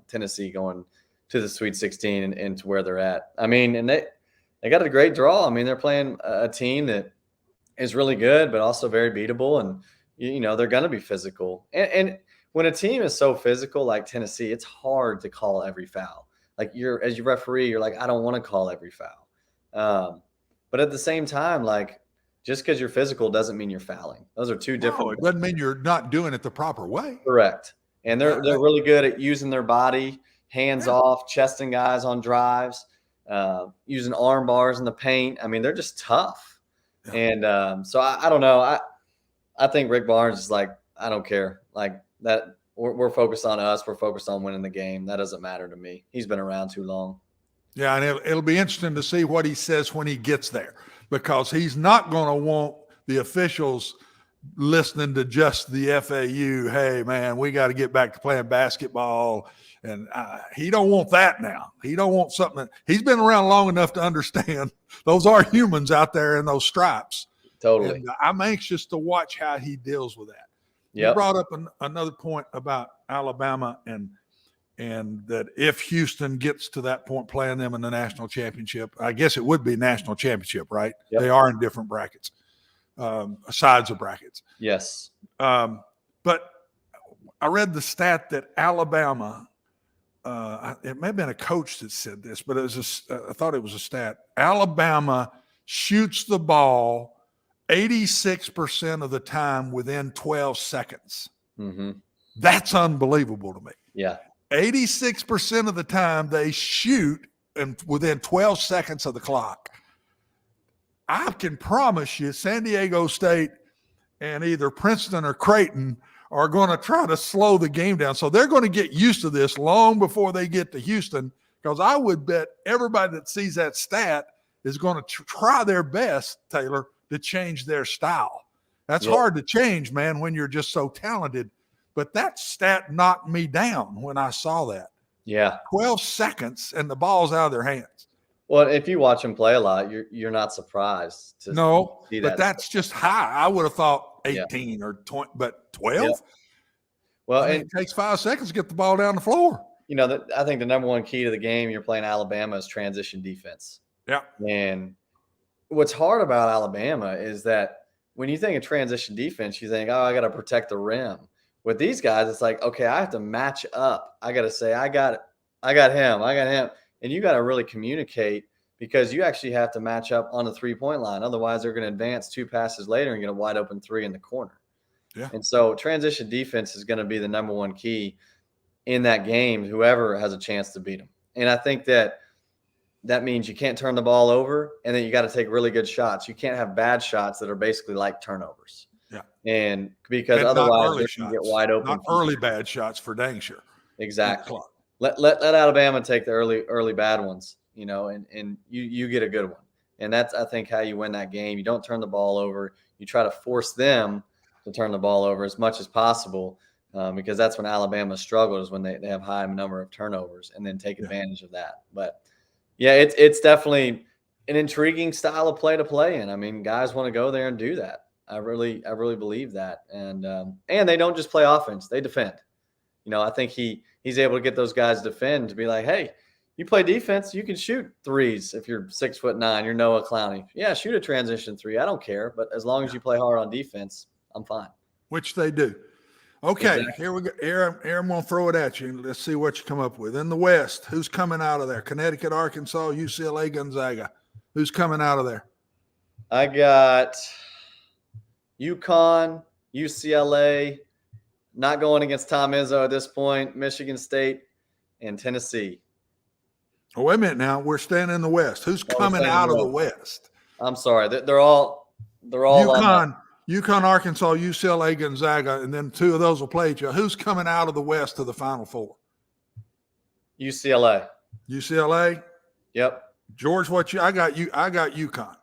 Tennessee going to the Sweet 16 and to where they're at. I mean, and they got a great draw. I mean, they're playing a team that is really good, but also very beatable. And, they're going to be physical. And when a team is so physical like Tennessee, it's hard to call every foul. Like as your referee, you're like, I don't want to call every foul. But at the same time, like, just because you're physical doesn't mean you're fouling. Those are two different. No, it doesn't mean you're not doing it the proper way. Correct. And they're really good at using their body, hands off, chesting guys on drives, using arm bars in the paint. I mean, they're just tough. Yeah. And so I don't know. I think Rick Barnes is like, I don't care. Like that, we're focused on us. We're focused on winning the game. That doesn't matter to me. He's been around too long. Yeah, and it'll be interesting to see what he says when he gets there, because he's not going to want the officials listening to just the FAU. Hey, man, we got to get back to playing basketball. And he don't want that now. He don't want something. He's been around long enough to understand those are humans out there in those stripes. Totally. And I'm anxious to watch how he deals with that. Yep. You brought up another point about Alabama and that if Houston gets to that point playing them in the national championship, I guess it would be national championship, right? Yep. They are in different brackets, sides of brackets. Yes. But I read the stat that Alabama, it may have been a coach that said this, but I thought it was a stat. Alabama shoots the ball 86% of the time within 12 seconds. Mm-hmm. That's unbelievable to me. Yeah. 86% of the time they shoot within 12 seconds of the clock. I can promise you San Diego State and either Princeton or Creighton are going to try to slow the game down. So they're going to get used to this long before they get to Houston, because I would bet everybody that sees that stat is going to try their best, Taylor, to change their style. That's hard to change, man, when you're just so talented. But that stat knocked me down when I saw that. Yeah. 12 seconds and the ball's out of their hands. Well, if you watch them play a lot, you're not surprised to see that. But that's just high. I would have thought 18 or 20, but 12? Yeah. Well, it takes 5 seconds to get the ball down the floor. I think the number one key to the game you're playing Alabama is transition defense. Yeah. And what's hard about Alabama is that when you think of transition defense, you think, I got to protect the rim. With these guys, it's like, okay, I have to match up. I got to say, I got him. And you got to really communicate, because you actually have to match up on the 3-point line. Otherwise, they're going to advance 2 passes later and get a wide open 3 in the corner. Yeah. And so transition defense is going to be the number one key in that game, whoever has a chance to beat them. And I think that means you can't turn the ball over, and then you got to take really good shots. You can't have bad shots that are basically like turnovers. Yeah. And because otherwise they can get wide open. Not early bad shots for dang sure. Exactly. Let Alabama take the early bad ones, and you get a good one. And that's, I think, how you win that game. You don't turn the ball over. You try to force them to turn the ball over as much as possible, because that's when Alabama struggles, when they have high number of turnovers, and then take advantage of that. But yeah, it's definitely an intriguing style of play to play in. I mean, guys want to go there and do that. I really believe that. And they don't just play offense, they defend. I think he's able to get those guys to defend, to be like, hey, You play defense, you can shoot threes if you're 6'9", you're Noah Clowney. Yeah, shoot a transition three. I don't care, but as long as you play hard on defense, I'm fine. Which they do. Okay, Exactly. here we go. Aaron, I'm going to throw it at you, and let's see what you come up with. In the West, who's coming out of there? Connecticut, Arkansas, UCLA, Gonzaga. Who's coming out of there? I got UConn, UCLA, not going against Tom Izzo at this point, Michigan State, and Tennessee. Oh, wait a minute now. We're staying in the West. Who's coming out of the West? I'm sorry. They're all UConn, Arkansas, UCLA, Gonzaga, and then two of those will play each other. Who's coming out of the West to the Final Four? UCLA. UCLA? Yep. George, I got UConn.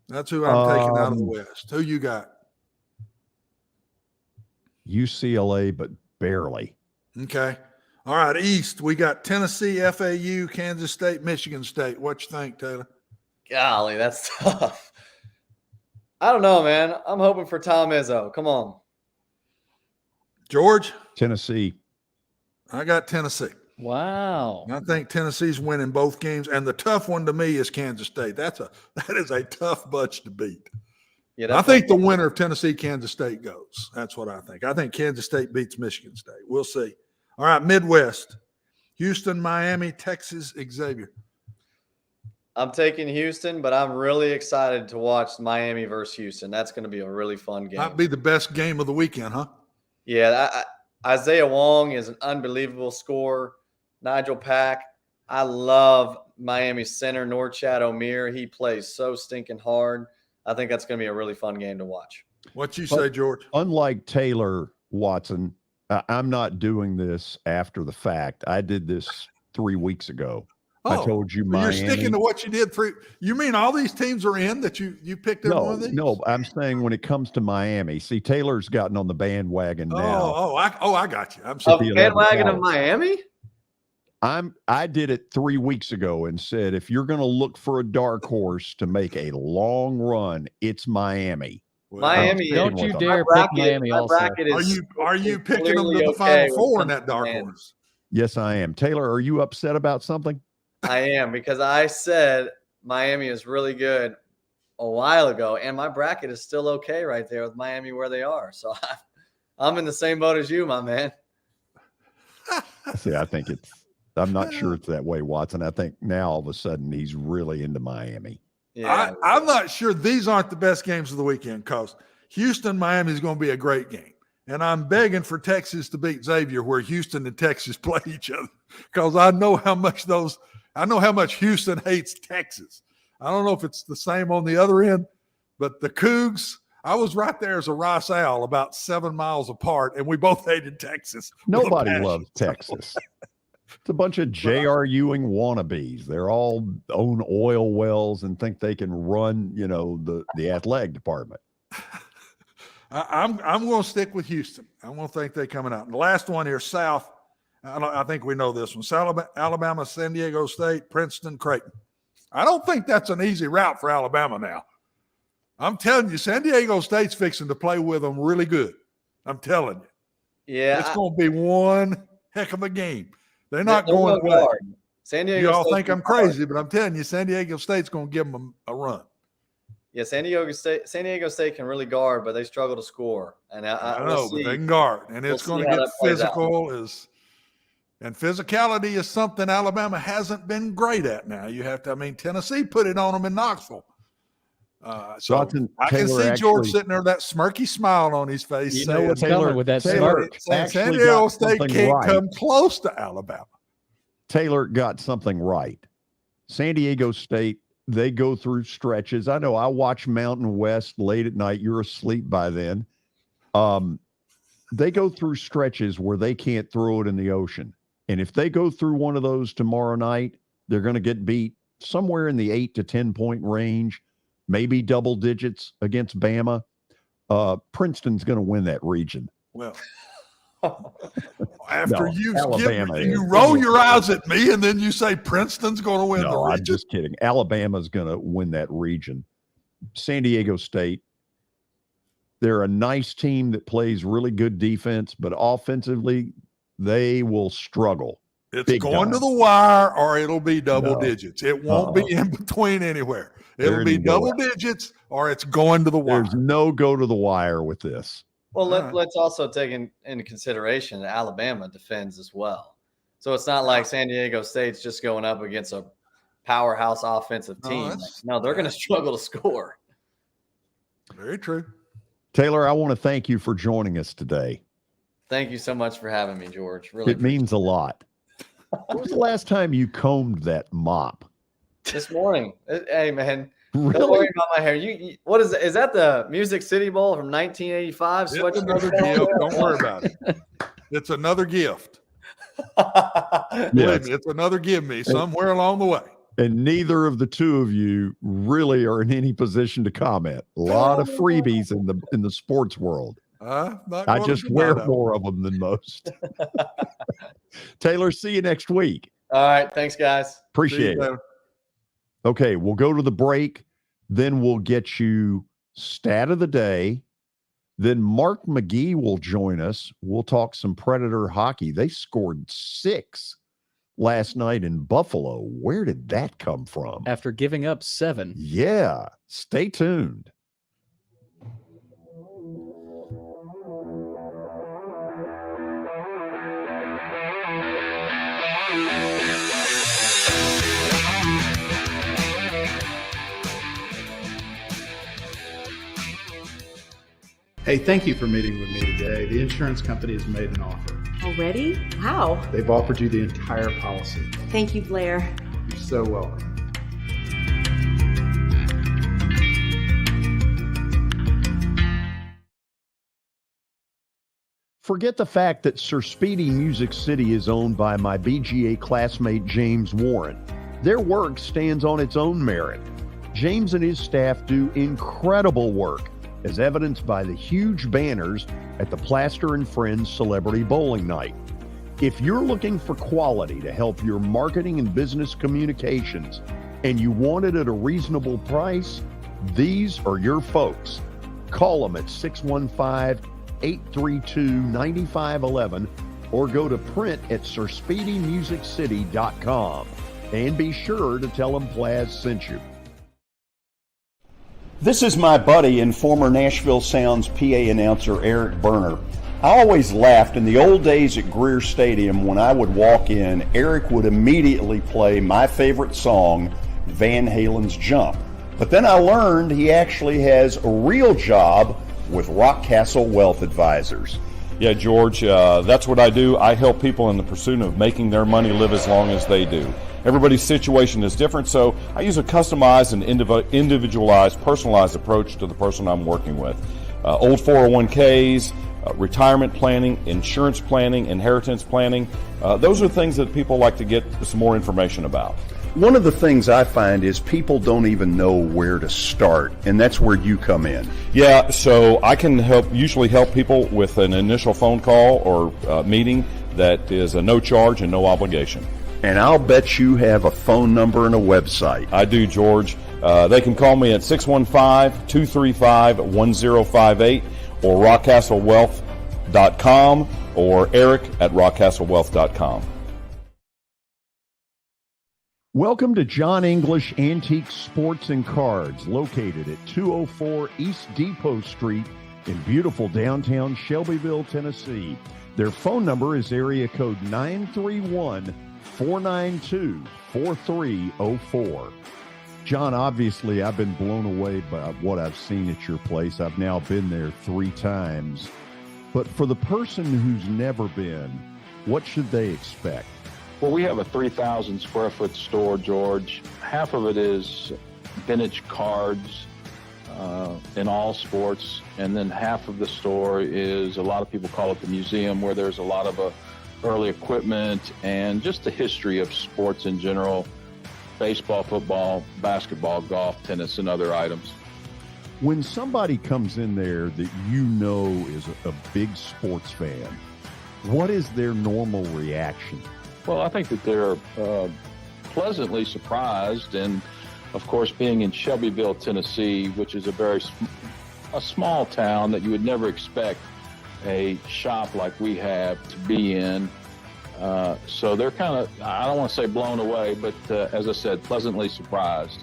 That's who I'm taking out of the West. Who you got? UCLA, but barely. Okay. All right, East, we got Tennessee, FAU, Kansas State, Michigan State. What you think, Taylor? Golly, that's tough. I don't know, man. I'm hoping for Tom Izzo. Come on. George? Tennessee. I got Tennessee. Wow. I think Tennessee's winning both games, and the tough one to me is Kansas State. That is a tough bunch to beat. Yeah, I think the winner of Tennessee, Kansas State goes. That's what I think. I think Kansas State beats Michigan State. We'll see. All right, Midwest. Houston, Miami, Texas, Xavier. I'm taking Houston, but I'm really excited to watch Miami versus Houston. That's going to be a really fun game. Might be the best game of the weekend, huh? Yeah, Isaiah Wong is an unbelievable scorer. Nigel Pack. I love Miami center, Norchad Omier. He plays so stinking hard. I think that's going to be a really fun game to watch. What you say, George? Unlike Taylor, Watson, I'm not doing this after the fact. I did this 3 weeks ago. I told you Miami. You're sticking to what you did. You mean all these teams are in that you picked every one of these? No, I'm saying when it comes to Miami. See, Taylor's gotten on the bandwagon now. I got you. I'm sorry. Bandwagon of Miami? I did it 3 weeks ago and said, if you're going to look for a dark horse to make a long run, it's Miami. Well, Miami. Don't you dare pick Miami also. Are you picking them to the Final Four in that dark horse? Yes, I am. Taylor, are you upset about something? I am, because I said Miami is really good a while ago, and my bracket is still okay right there with Miami where they are. So I'm in the same boat as you, my man. See, I'm not sure it's that way, Watson. I think now all of a sudden he's really into Miami. Yeah, I'm not sure these aren't the best games of the weekend, because Houston, Miami is going to be a great game. And I'm begging for Texas to beat Xavier where Houston and Texas play each other, because I know how much Houston hates Texas. I don't know if it's the same on the other end, but the Cougs, I was right there as a Rice Owl about 7 miles apart, and we both hated Texas. Nobody loves Texas. It's a bunch of J.R. Ewing wannabes. They're all own oil wells and think they can run, the athletic department. I'm going to stick with Houston. I'm going to think they're coming out. And the last one here, South. I think we know this one. Alabama, San Diego State, Princeton, Creighton. I don't think that's an easy route for Alabama now. I'm telling you, San Diego State's fixing to play with them really good. I'm telling you. Yeah. It's going to be one heck of a game. They're not going away. San Diego you all State think I'm crazy, but I'm telling you, San Diego State's going to give them a run. Yeah, San Diego State can really guard, but they struggle to score. And I know, but they can guard, and it's going to get physical. And physicality is something Alabama hasn't been great at now. Tennessee put it on them in Knoxville. So I can see George sitting there with that smirky smile on his face. You know what's coming with that smirk. San Diego State can't come close to Alabama. Taylor got something right. San Diego State, they go through stretches. I know I watch Mountain West late at night. You're asleep by then. They go through stretches where they can't throw it in the ocean. And if they go through one of those tomorrow night, they're going to get beat somewhere in the 8 to 10 point range, maybe double digits against Bama. Princeton's going to win that region. Well, after Alabama you roll your eyes at me and then you say Princeton's going to win the region. I'm just kidding. Alabama's going to win that region. San Diego State, they're a nice team that plays really good defense, but offensively, they will struggle It's Big going to time. the wire or it'll be double No. digits. It won't be in between anywhere. It'll be double digits or it's going to the wire. There's no go to the wire with this. Well, let's also take into consideration that Alabama defends as well. So it's not like San Diego State's just going up against a powerhouse offensive team. No, they're going to struggle to score. Very true. Taylor, I want to thank you for joining us today. Thank you so much for having me, George. Really, it means a lot. When was the last time you combed that mop? This morning. Hey, man. Really? Don't worry about my hair. You what is it? Is that the Music City Bowl from 1985? It's another gift. Don't worry about it. It's another gift. Believe me, it's another give me somewhere along the way. And neither of the two of you really are in any position to comment. A lot of freebies in the sports world. I just wear more of them than most. Taylor, see you next week. All right. Thanks, guys. Appreciate it. Okay, we'll go to the break. Then we'll get you stat of the day. Then Mark McGee will join us. We'll talk some Predator hockey. They scored 6 last night in Buffalo. Where did that come from? After giving up 7. Yeah. Stay tuned. Hey, thank you for meeting with me today. The insurance company has made an offer. Already? How? They've offered you the entire policy. Thank you, Blair. You're so welcome. Forget the fact that Sir Speedy Music City is owned by my BGA classmate James Warren. Their work stands on its own merit. James and his staff do incredible work, as evidenced by the huge banners at the Plaster & Friends Celebrity Bowling Night. If you're looking for quality to help your marketing and business communications, and you want it at a reasonable price, these are your folks. Call them at 615-832-9511 or go to print at sirspeedymusiccity.com. And be sure to tell them Plaz sent you. This is my buddy and former Nashville Sounds PA announcer Eric Berner. I always laughed in the old days at Greer Stadium when I would walk in, Eric would immediately play my favorite song, Van Halen's Jump. But then I learned he actually has a real job with Rockcastle Wealth Advisors. Yeah, George, that's what I do. I help people in the pursuit of making their money live as long as they do. Everybody's situation is different, so I use a customized and individualized, personalized approach to the person I'm working with. Old 401ks, retirement planning, insurance planning, inheritance planning. Those are things that people like to get some more information about. One of the things I find is people don't even know where to start, and that's where you come in. Yeah, so I can usually help people with an initial phone call or meeting that is a no charge and no obligation. And I'll bet you have a phone number and a website. I do, George. They can call me at 615-235-1058 or rockcastlewealth.com or Eric at rockcastlewealth.com. Welcome to John English Antique Sports and Cards, located at 204 East Depot Street in beautiful downtown Shelbyville, Tennessee. Their phone number is area code 931-492-4304. John, obviously, I've been blown away by what I've seen at your place. I've now been there 3 times. But for the person who's never been, what should they expect? Well, we have a 3,000 square foot store, George. Half of it is vintage cards in all sports. And then half of the store is, a lot of people call it the museum, where there's a lot of early equipment and just the history of sports in general. Baseball, football, basketball, golf, tennis, and other items. When somebody comes in there that you know is a big sports fan, what is their normal reaction? Well, I think that they're pleasantly surprised, and of course, being in Shelbyville, Tennessee, which is a small town that you would never expect a shop like we have to be in. So they're kind of, I don't want to say blown away, but as I said, pleasantly surprised.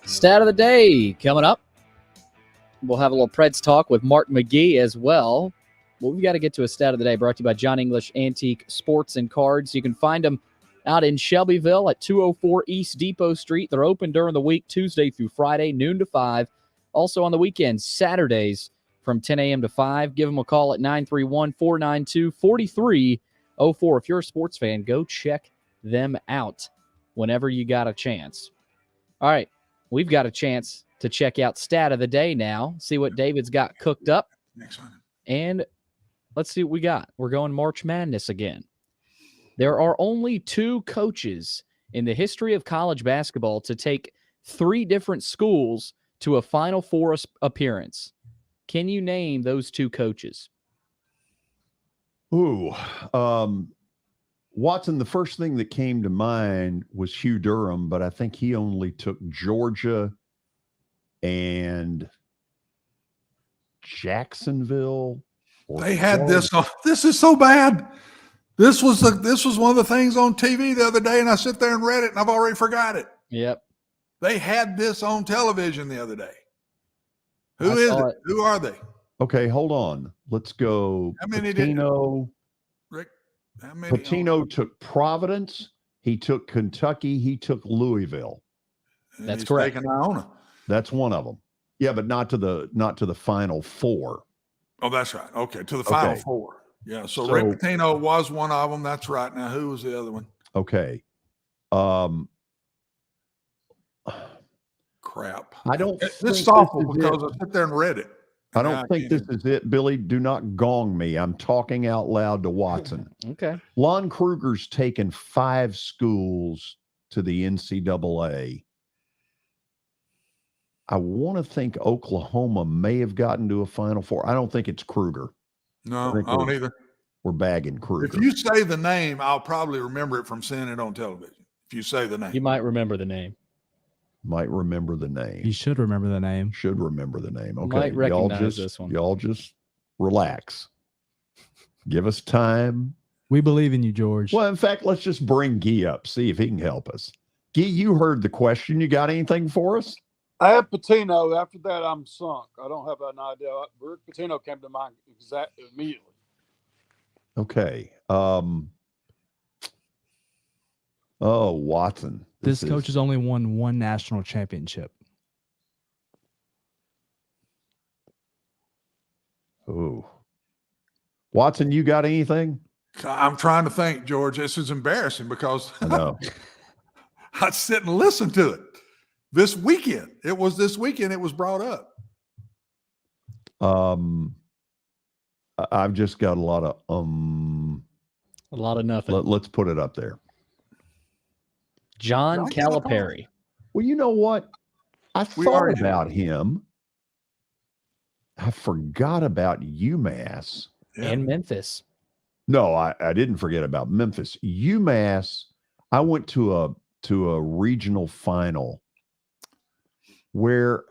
Stat of the day coming up. We'll have a little Preds talk with Mark McGee as well. Well, we've got to get to a stat of the day brought to you by John English Antique Sports and Cards. You can find them out in Shelbyville at 204 East Depot Street. They're open during the week, Tuesday through Friday, noon to 5. Also on the weekends, Saturdays from 10 a.m. to 5. Give them a call at 931-492-4304. If you're a sports fan, go check them out whenever you got a chance. All right, we've got a chance to check out stat of the day now, see what David's got cooked up. Next one. And let's see what we got. We're going March Madness again. There are only 2 coaches in the history of college basketball to take 3 different schools to a Final Four appearance. Can you name those 2 coaches? Ooh, Watson, the first thing that came to mind was Hugh Durham, but I think he only took Georgia and Jacksonville. They had this on. This is so bad. This was one of the things on TV the other day, and I sit there and read it, and I've already forgot it. Yep. They had this on television the other day. Who is it? Who are they? Okay, hold on. Let's go. How many Patino. Rick, how many? Patino took Providence. He took Kentucky. He took Louisville. That's correct. Taking Iona. That's one of them. Yeah, but not to the Final Four. Oh, that's right. Okay, to the Final Four. Yeah, so Rick Pitino was one of them. That's right. Now, who was the other one? Okay. Crap. I don't. This is awful because I sit there and read it. I don't think this is it, Billy. Do not gong me. I'm talking out loud to Watson. Okay. Lon Kruger's taken 5 schools to the NCAA. I want to think Oklahoma may have gotten to a Final Four. I don't think it's Kruger. No, I don't either. We're bagging Kruger. If you say the name, I'll probably remember it from seeing it on television. If you say the name. You might remember the name. Might remember the name. You should remember the name. Should remember the name. Okay. Might recognize this one. Y'all just relax. Give us time. We believe in you, George. Well, in fact, let's just bring Guy up, see if he can help us. Guy, you heard the question. You got anything for us? I have Patino. After that, I'm sunk. I don't have an idea. Rick Pitino came to mind immediately. Okay. Oh, Watson. This coach has only won 1 national championship. Oh. Watson, you got anything? I'm trying to think, George. This is embarrassing because I know. I sit and listen to it. This weekend. It was this weekend it was brought up. I've just got a lot of nothing. Let's put it up there. John Calipari. Well, you know what? I thought about him. I forgot about UMass and Memphis. No, I didn't forget about Memphis. UMass. I went to a regional final where,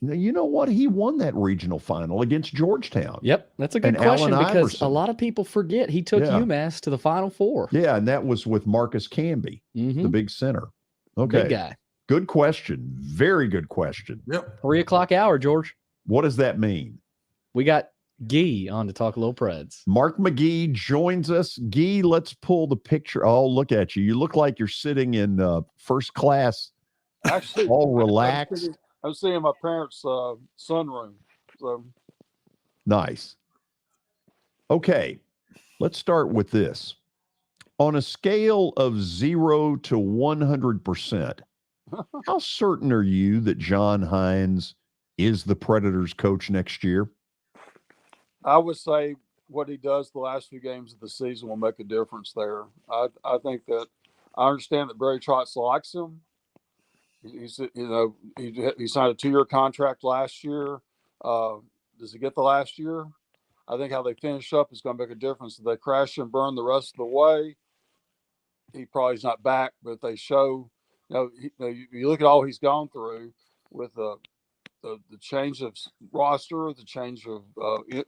you know what? He won that regional final against Georgetown. Yep. That's a good question because a lot of people forget he took UMass to the Final Four. Yeah, and that was with Marcus Camby, the big center. Okay. Big guy. Good question. Very good question. Yep. 3:00 hour, George. What does that mean? We got Guy on to talk a little Preds. Mark McGee joins us. Guy, let's pull the picture. Oh, look at you. You look like you're sitting in first class. Actually, all relaxed. I'm seeing my parents' sunroom. So nice. Okay, let's start with this. On a scale of 0 to 100%, how certain are you that John Hines is the Predators coach next year? I would say what he does the last few games of the season will make a difference there. I think that I understand that Barry Trotz likes him. He signed a 2-year contract last year. Does he get the last year? I think how they finish up is going to make a difference. If they crash and burn the rest of the way, he probably is not back. But if they show, you look at all he's gone through with the change of roster, the change of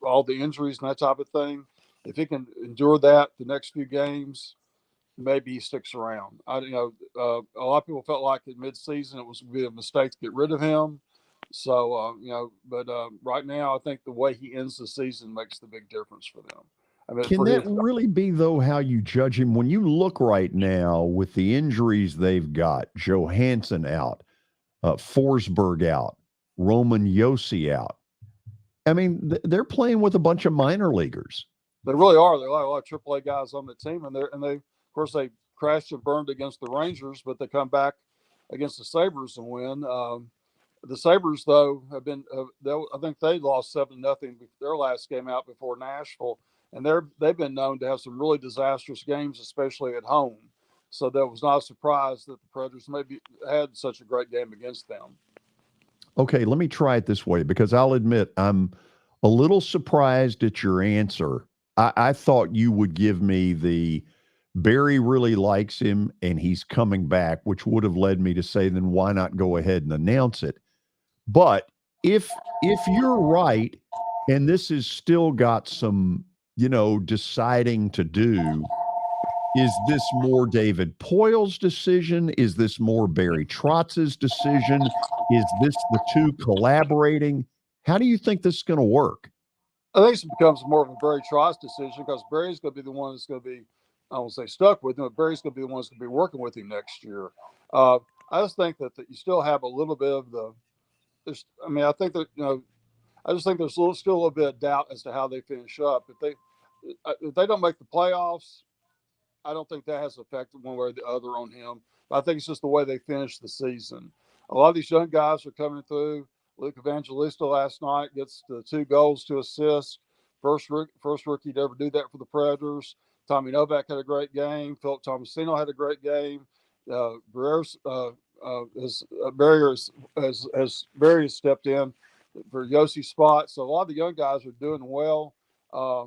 all the injuries and that type of thing. If he can endure that the next few games, maybe he sticks around. A lot of people felt like in midseason it was be a mistake to get rid of him. So, but right now I think the way he ends the season makes the big difference for them. I mean, Can that really be, though, how you judge him? When you look right now with the injuries they've got, Johansson out, Forsberg out, Roman Josi out. I mean, they're playing with a bunch of minor leaguers. They really are. There are a lot of AAA guys on the team, and they of course they crashed and burned against the Rangers, but they come back against the Sabres and win. The Sabres, though, have been I think they lost 7-0 their last game out before Nashville, and they've been known to have some really disastrous games, especially at home. So that was not a surprise that the Predators maybe had such a great game against them. Okay, let me try it this way, because I'll admit I'm a little surprised at your answer. I thought you would give me the Barry really likes him and he's coming back, which would have led me to say, then why not go ahead and announce it? But if you're right, and this has still got some, deciding to do, is this more David Poyle's decision? Is this more Barry Trotz's decision? Is this the two collaborating? How do you think this is going to work? I think it becomes more of a Barry Trotz decision, because Barry's going to be the one that's going to be, I won't say stuck with him, but Barry's going to be the one that's going to be working with him next year. I just think that you still have a little bit of I think that, I just think there's still a little bit of doubt as to how they finish up. If they don't make the playoffs, I don't think that has affected one way or the other on him. But I think it's just the way they finish the season. A lot of these young guys are coming through. Luke Evangelista last night gets the 2 goals to assist. First rookie to ever do that for the Predators. Tommy Novak had a great game. Philip Tomasino had a great game. Barry has stepped in for Yossi's spot. So a lot of the young guys are doing well. I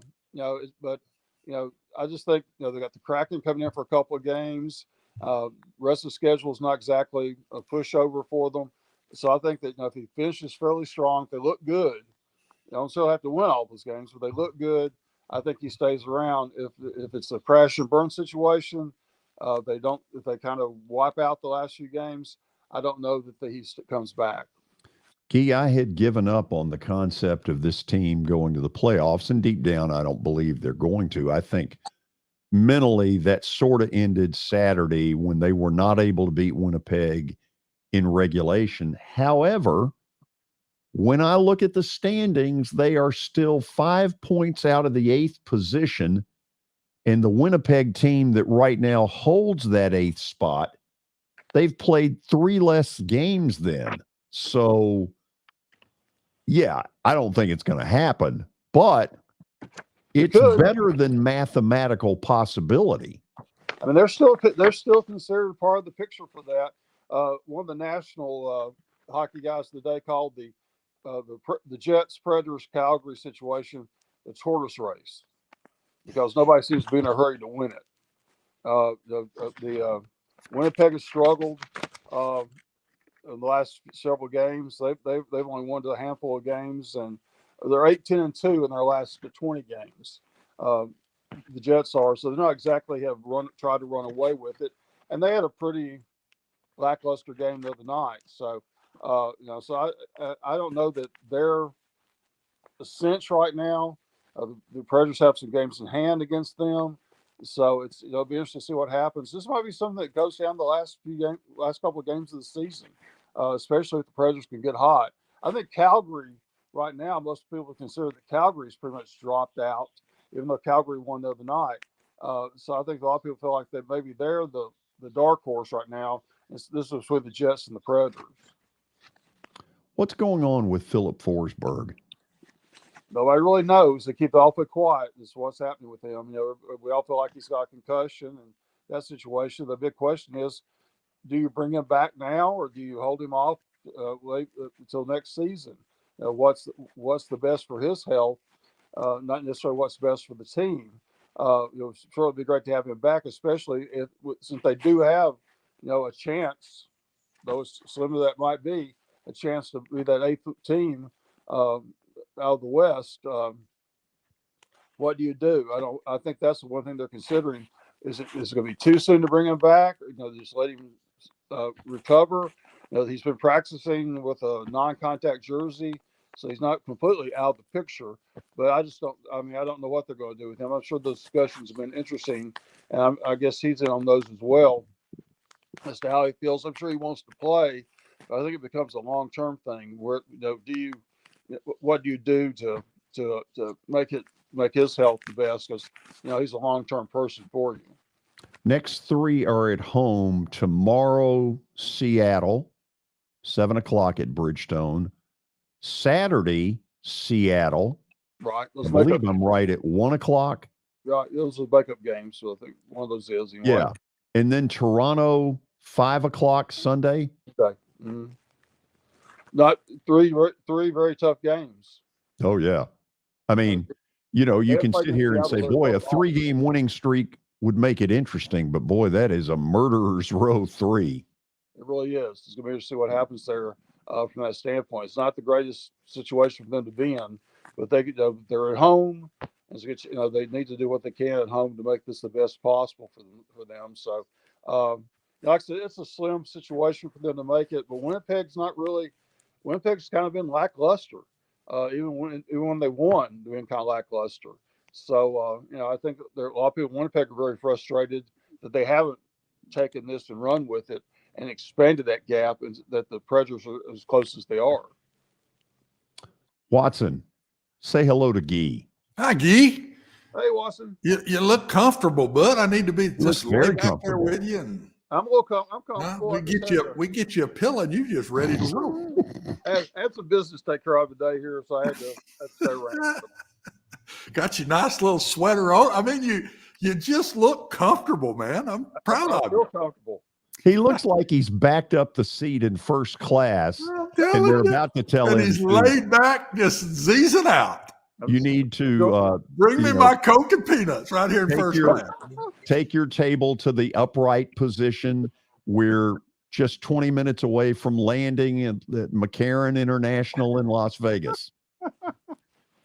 just think they got the Kraken coming in for a couple of games. Rest of the schedule is not exactly a pushover for them. So I think that if he finishes fairly strong, if they look good, they don't still have to win all those games, but they look good, I think he stays around. If it's a crash and burn situation, if they kind of wipe out the last few games, I don't know that he comes back. Key, I had given up on the concept of this team going to the playoffs, and deep down, I don't believe they're going to. I think mentally that sort of ended Saturday when they were not able to beat Winnipeg in regulation. However, when I look at the standings, they are still 5 points out of the 8th position, and the Winnipeg team that right now holds that 8th spot, they've played 3 less games then. So, yeah, I don't think it's going to happen, but it's better than mathematical possibility. I mean, they're still considered part of the picture for that. One of the national hockey guys today called the Jets Predators Calgary situation the tortoise race, because nobody seems to be in a hurry to win it. Winnipeg has struggled in the last several games. They've only won a handful of games, and they're 8-10-2 in their last 20 games. The Jets are, so they're not exactly tried to run away with it, and they had a pretty lackluster game the other night. So, so I don't know that they're a cinch right now. The Predators have some games in hand against them, so it'll be interesting to see what happens. This might be something that goes down the last couple of games of the season, especially if the Predators can get hot. I think Calgary right now, most people consider that Calgary's pretty much dropped out, even though Calgary won the other night. So I think a lot of people feel like that maybe they're the dark horse right now. This was with the Jets and the Predators. What's going on with Philip Forsberg? Nobody really knows. They keep it awfully quiet. This is what's happening with him. We all feel like he's got a concussion and that situation. The big question is, do you bring him back now, or do you hold him off late until next season? What's the best for his health? not necessarily what's best for the team. Sure, it'd be great to have him back, especially since they do have, a chance, though as slim as that might be, a chance to be that 8th team out of the West. What do you do? I think that's the one thing they're considering. Is it going to be too soon to bring him back? Just let him recover. He's been practicing with a non-contact jersey, so he's not completely out of the picture. But I just don't. I don't know what they're going to do with him. I'm sure those discussions have been interesting, and I guess he's in on those as well as to how he feels. I'm sure he wants to play. But I think it becomes a long-term thing. Where what do you do to make his health the best? Because he's a long-term person for you. Next 3 are at home tomorrow. Seattle, 7:00 at Bridgestone. Saturday, Seattle. Right. I believe I'm right at 1:00. Right. Those are backup games, so I think one of those is. Yeah. And then Toronto, 5:00 Sunday. Okay. Mm-hmm. Not three very tough games. Oh, yeah. I mean, you can sit here and say, boy, a 3-game winning streak would make it interesting. But, boy, that is a murderer's row 3. It really is. It's going to be interesting to see what happens there from that standpoint. It's not the greatest situation for them to be in, but they're at home. And they need to do what they can at home to make this the best possible for them. So, like I said, it's a slim situation for them to make it. But Winnipeg's kind of been lackluster. Even when they won, they've been kind of lackluster. So, I think a lot of people in Winnipeg are very frustrated that they haven't taken this and run with it and expanded that gap, and that the Predators are as close as they are. Watson, say hello to Gee. Hi, Gee. Hey, Watson. You look comfortable, bud. I need to be just very laid back there with you. And I'm a little comfortable. We get you a pillow, and you just ready to roll. I had some business to take care of today here, so I had to stay around. Got your nice little sweater on. I mean, you just look comfortable, man. I'm proud of you. I feel comfortable. He looks like he's backed up the seat in first class, and they're about to tell him he's laid back, just zeezing out. You need to bring me my Coke and peanuts right here in first class. Take your table to the upright position. We're just 20 minutes away from landing at McCarran International in Las Vegas.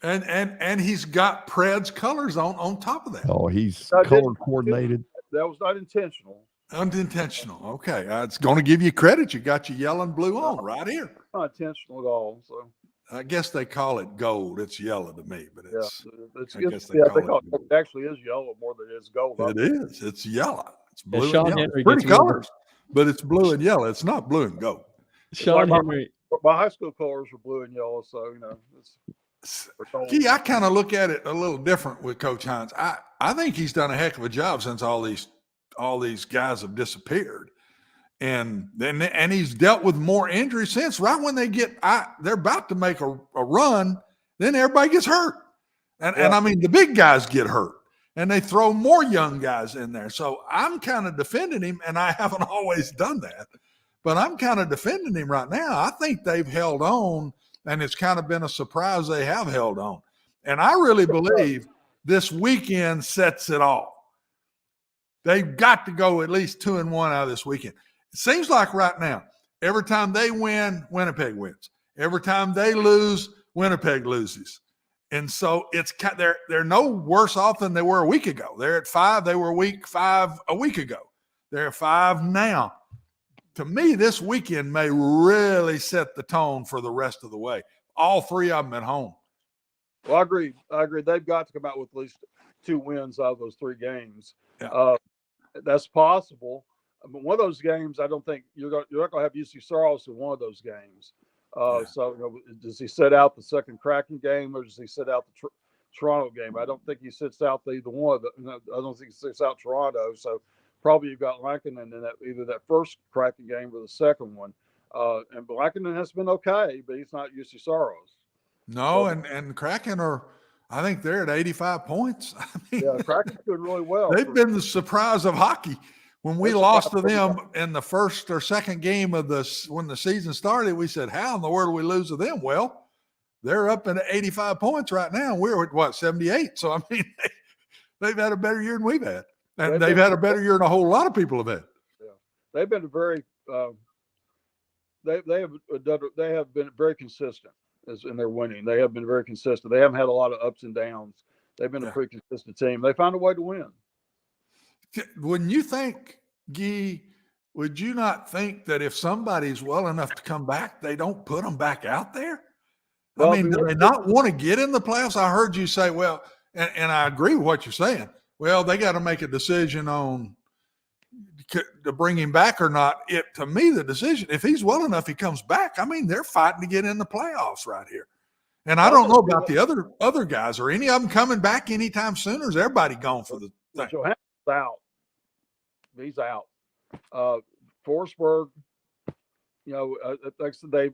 And he's got Pred's colors on top of that. Oh, he's color coordinated. That was not intentional. Unintentional. Okay. It's going to give you credit. You got your yellow and blue on right here. Not intentional at all. So I guess they call it gold. It's yellow to me, but it actually is yellow more than it is gold. It is. It's yellow. It's blue and Sean yellow. Henry Pretty colors, but it's blue and yellow. It's not blue and gold. Sean Henry. My high school colors were blue and yellow, so Gee, I kind of look at it a little different with Coach Hines. I think he's done a heck of a job since all these guys have disappeared, and he's dealt with more injuries since. Right when they're about to make a run, then everybody gets hurt, and I mean the big guys get hurt, and they throw more young guys in there. So I'm kind of defending him, and I haven't always done that, but I'm kind of defending him right now. I think they've held on. And it's kind of been a surprise they have held on. And I really believe this weekend sets it all. They've got to go at least 2-1 out of this weekend. It seems like right now, every time they win, Winnipeg wins. Every time they lose, Winnipeg loses. And so they're no worse off than they were a week ago. They're at 5. They were week 5 a week ago. They're at 5 now. To me, this weekend may really set the tone for the rest of the way. All 3 of them at home. Well, I agree. They've got to come out with at least 2 wins out of those 3 games. Yeah. That's possible. But one of those games, I don't think you're not going to have UC Saros in one of those games. So does he sit out the second Kraken game, or does he sit out the Toronto game? I don't think he sits out either one. I don't think he sits out Toronto. So probably you've got Lankinen in either that first Kraken game or the second one. And Lankinen has been okay, but he's not UC Saros. No, and Kraken I think they're at 85 points. I mean, Kraken's doing really well. They've been the surprise of hockey. When we lost to them in the first or second game when the season started, we said, how in the world do we lose to them? Well, they're up in 85 points right now. We're at what, 78? So I mean, they've had a better year than we've had, and they've had a better year than a whole lot of people have had. Yeah, they've been very they have been very consistent in their winning. They have been very consistent. They haven't had a lot of ups and downs. They've been a pretty consistent team. They found a way to win. Wouldn't you think, Guy, would you not think that if somebody's well enough to come back, they don't put them back out there? Well, I mean, do they not want to get in the playoffs? I heard you say, well, and I agree with what you're saying. Well, they got to make a decision on to bring him back or not. To me, the decision, if he's well enough, he comes back. I mean, they're fighting to get in the playoffs right here. And I don't know about the other guys. Are any of them coming back anytime soon, or is everybody gone for the thing? Johansson's out. He's out. Forsberg, like I said,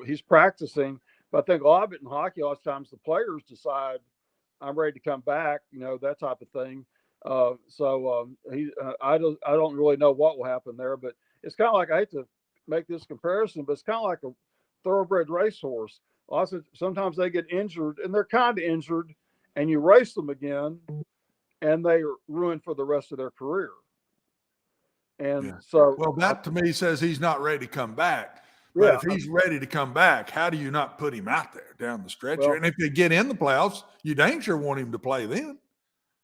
he's practicing. But I think a lot of it in hockey, a lot of times the players decide, I'm ready to come back, that type of thing. I don't really know what will happen there, but it's kind of like, I hate to make this comparison, but it's kind of like a thoroughbred racehorse. Also, sometimes they get injured, and they're kind of injured, and you race them again, and they are ruined for the rest of their career. And well, that to me says he's not ready to come back. But if he's ready to come back, how do you not put him out there down the stretch here? And if they get in the playoffs, you dang sure want him to play then.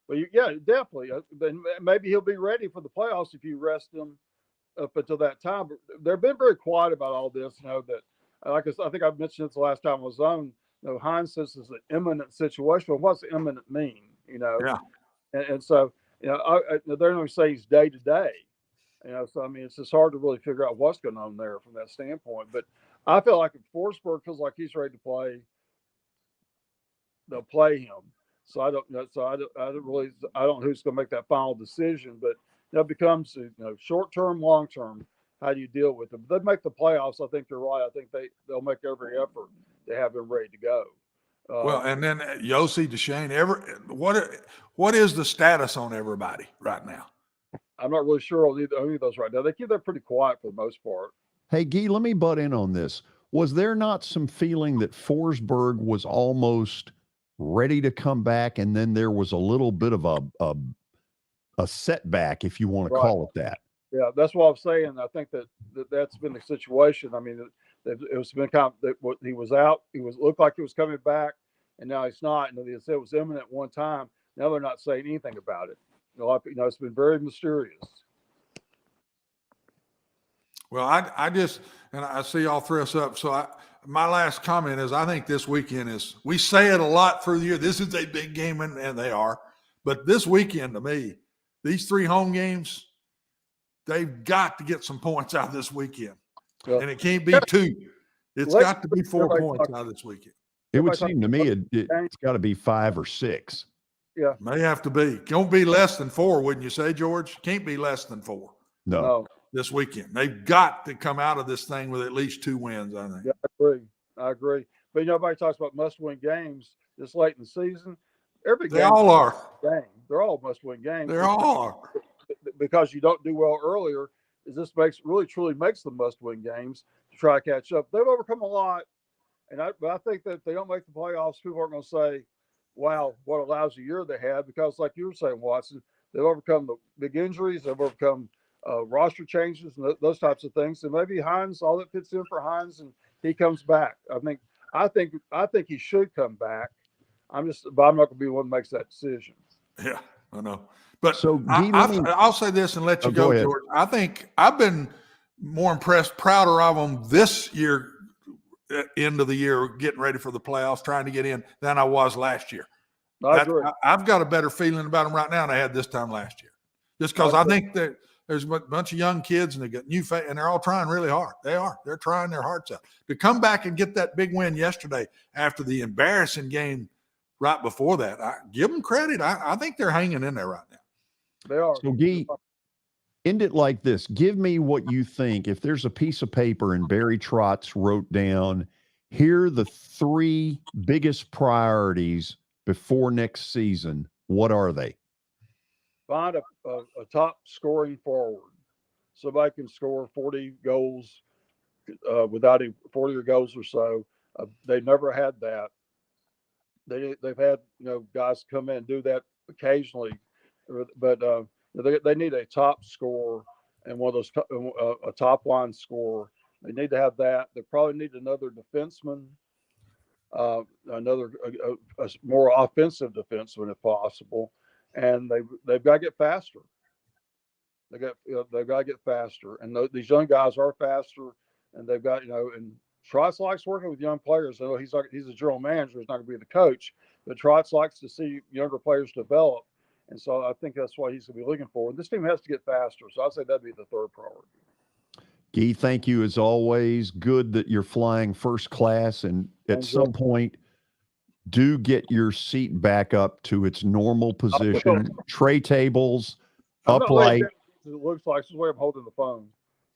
Well, definitely. Then maybe he'll be ready for the playoffs if you rest him up until that time. But they've been very quiet about all this. That, like I think I mentioned this the last time I was on. Hines says it's an imminent situation. Well, what's imminent mean? Yeah. And so they're going to say he's day to day. So I mean, it's just hard to really figure out what's going on there from that standpoint. But I feel like if Forsberg feels like he's ready to play, they'll play him. So I don't know. So I don't know who's going to make that final decision. But it becomes short term, long term. How do you deal with them? If they make the playoffs, I think you're right. I think they'll make every effort to have him ready to go. Well, and then Yossi, Duchesne, what is the status on everybody right now? I'm not really sure on any of those right now. They keep that pretty quiet for the most part. Hey, Guy, let me butt in on this. Was there not some feeling that Forsberg was almost ready to come back, and then there was a little bit of a setback, if you want to call it that? Yeah, that's what I'm saying. I think that's been the situation. I mean, it's been kind of he was out. Looked like he was coming back, and now he's not. And they said it was imminent one time. Now they're not saying anything about it. It's been very mysterious. Well, I just, and I see y'all throw us up. So my last comment is, I think this weekend we say it a lot through the year. This is a big game, and they are. But this weekend, to me, these 3 home games, they've got to get some points out this weekend. Yeah. And it can't be 2. It's got to be 4 points out this weekend. It would seem to me it's got to be 5 or 6. Yeah. May have to be. Can't be less than 4, wouldn't you say, George? Can't be less than 4. No. This weekend. They've got to come out of this thing with at least 2 wins, I think. Yeah, I agree. But nobody talks about must-win games this late in the season. They all are. They're all must-win games. They all are. Because you don't do well earlier, really truly makes them must-win games to try to catch up. They've overcome a lot, but I think that if they don't make the playoffs, people aren't going to say, wow, what a lousy year they had, because like you were saying, Watson, they've overcome the big injuries, they've overcome roster changes and those types of things. And maybe Hines, all that fits in for Hines, and he comes back. I think he should come back. I'm not going to be the one that makes that decision. Yeah, I know. But so I'll say this and let you go, George. I think I've been more impressed, prouder of them this year, end of the year, getting ready for the playoffs, trying to get in, than I was last year. I've got a better feeling about them right now than I had this time last year. Just because I think that there's a bunch of young kids and they got new and they're all trying really hard. They are. They're trying their hearts out. To come back and get that big win yesterday after the embarrassing game right before that, I give them credit. I think they're hanging in there right now. They are. So, Guy, end it like this. Give me what you think. If there's a piece of paper and Barry Trotz wrote down, here are the 3 biggest priorities before next season, what are they? Find a top scoring forward. Somebody can score 40 goals without 40 goals or so. They never had that. They've had guys come in and do that occasionally, but they need a top scorer and one of those a top line scorer. They need to have that. They probably need another defenseman, another a more offensive defenseman if possible, and they've got to get faster. They've got to get faster, and these young guys are faster, and they've got and Trotz likes working with young players. I know he's a general manager. He's not going to be the coach, but Trotz likes to see younger players develop. And so I think that's what he's going to be looking for. And this team has to get faster. So I'd say that'd be the third priority. Guy, thank you as always. Good that you're flying first class. And at some point, do get your seat back up to its normal position. Tray tables, upright. It looks like this is the way I'm holding the phone.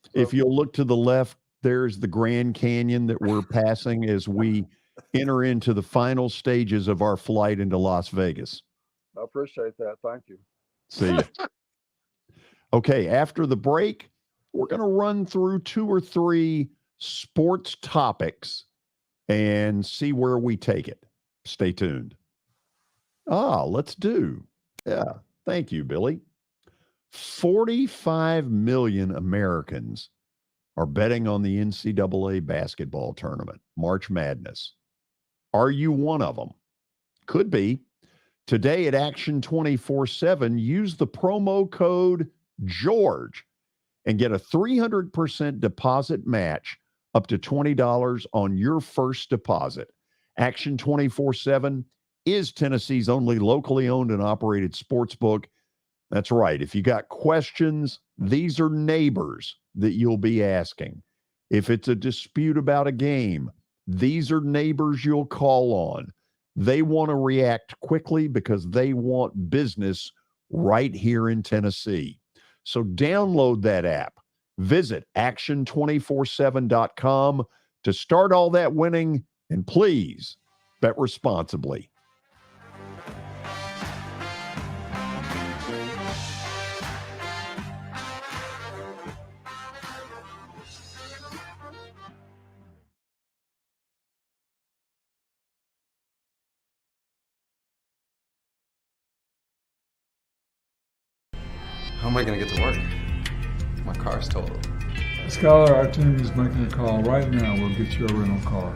So, if you'll look to the left, there's the Grand Canyon that we're passing as we enter into the final stages of our flight into Las Vegas. I appreciate that. Thank you. See you. Okay, after the break, we're going to run through 2 or 3 sports topics and see where we take it. Stay tuned. Let's do. Yeah, thank you, Billy. 45 million Americans are betting on the NCAA basketball tournament, March Madness. Are you one of them? Could be. Today at Action 24/7, use the promo code GEORGE and get a 300% deposit match up to $20 on your first deposit. Action 24/7 is Tennessee's only locally owned and operated sports book. That's right. If you got questions, these are neighbors that you'll be asking. If it's a dispute about a game, these are neighbors you'll call on. They want to react quickly because they want business right here in Tennessee. So download that app. Visit action247.com to start all that winning, and please bet responsibly. How am I going to get to work? My car's totaled. Skylar, our team is making a call right now. We'll get you a rental car.